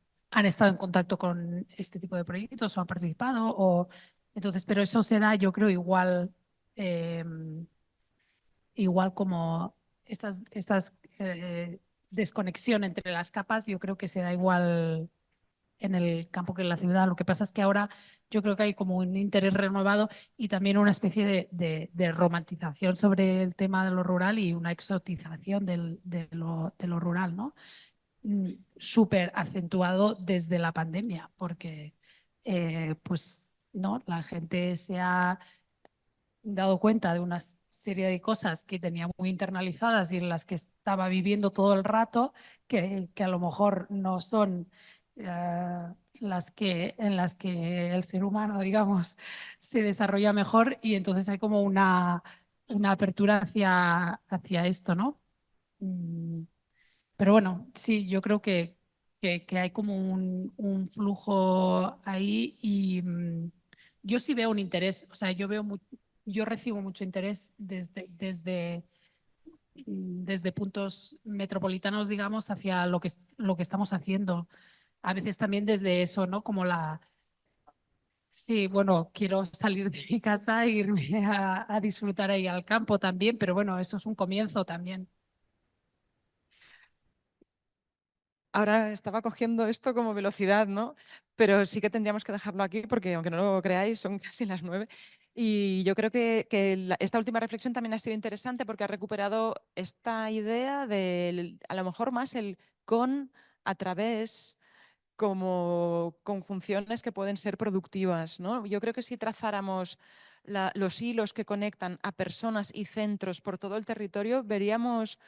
estado en contacto con este tipo de proyectos o han participado. Entonces, pero eso se da, yo creo, igual como estas desconexión entre las capas, yo creo que se da igual en el campo que en la ciudad. Lo que pasa es que ahora yo creo que hay como un interés renovado y también una especie de romantización sobre el tema de lo rural y una exotización de lo rural, ¿no? Súper acentuado desde la pandemia, porque pues no, la gente se ha dado cuenta de una serie de cosas que tenía muy internalizadas y en las que estaba viviendo todo el rato, que a lo mejor no son en las que el ser humano, digamos, se desarrolla mejor y entonces hay como una apertura hacia esto, ¿no? Pero bueno, sí, yo creo que hay como un flujo ahí y yo sí veo un interés, o sea, yo recibo mucho interés desde puntos metropolitanos, digamos, hacia lo que estamos haciendo. A veces también desde eso, ¿no? Como sí, bueno, quiero salir de mi casa e irme a disfrutar ahí al campo también, pero bueno, eso es un comienzo también. Ahora estaba cogiendo esto como velocidad, ¿no? Pero sí que tendríamos que dejarlo aquí porque, aunque no lo creáis, son casi las 9. Y yo creo que esta última reflexión también ha sido interesante porque ha recuperado esta idea de, a lo mejor más el con, a través, como conjunciones que pueden ser productivas, ¿no? Yo creo que si trazáramos los hilos que conectan a personas y centros por todo el territorio, veríamos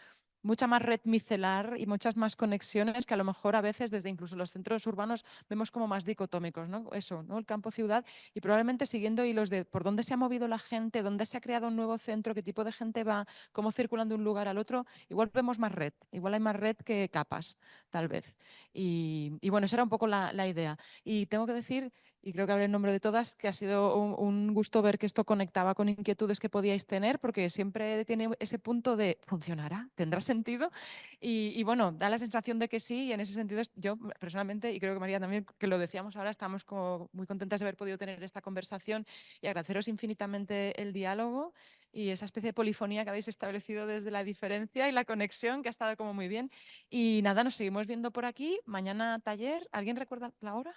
mucha más red micelar y muchas más conexiones que a lo mejor a veces desde incluso los centros urbanos vemos como más dicotómicos, ¿no? Eso, ¿no? El campo-ciudad, y probablemente siguiendo hilos de por dónde se ha movido la gente, dónde se ha creado un nuevo centro, qué tipo de gente va, cómo circulan de un lugar al otro, igual vemos más red, igual hay más red que capas, tal vez. Y bueno, esa era un poco la idea. Y tengo que decir, y creo que hablé en nombre de todas, que ha sido un gusto ver que esto conectaba con inquietudes que podíais tener, porque siempre tiene ese punto de ¿funcionará? ¿Tendrá sentido? Y bueno, da la sensación de que sí, y en ese sentido yo personalmente, y creo que María también, que lo decíamos ahora, estamos como muy contentas de haber podido tener esta conversación y agradeceros infinitamente el diálogo y esa especie de polifonía que habéis establecido desde la diferencia y la conexión, que ha estado como muy bien. Y nada, nos seguimos viendo por aquí. Mañana taller. ¿Alguien recuerda la hora?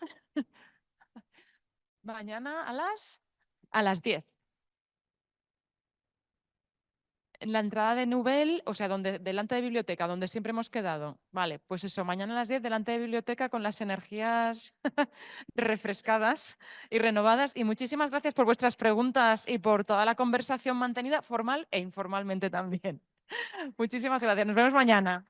Mañana a las 10. En la entrada de Nubel, o sea, delante de biblioteca, donde siempre hemos quedado. Vale, pues eso, mañana a las 10 delante de biblioteca con las energías refrescadas y renovadas. Y muchísimas gracias por vuestras preguntas y por toda la conversación mantenida, formal e informalmente también. Muchísimas gracias. Nos vemos mañana.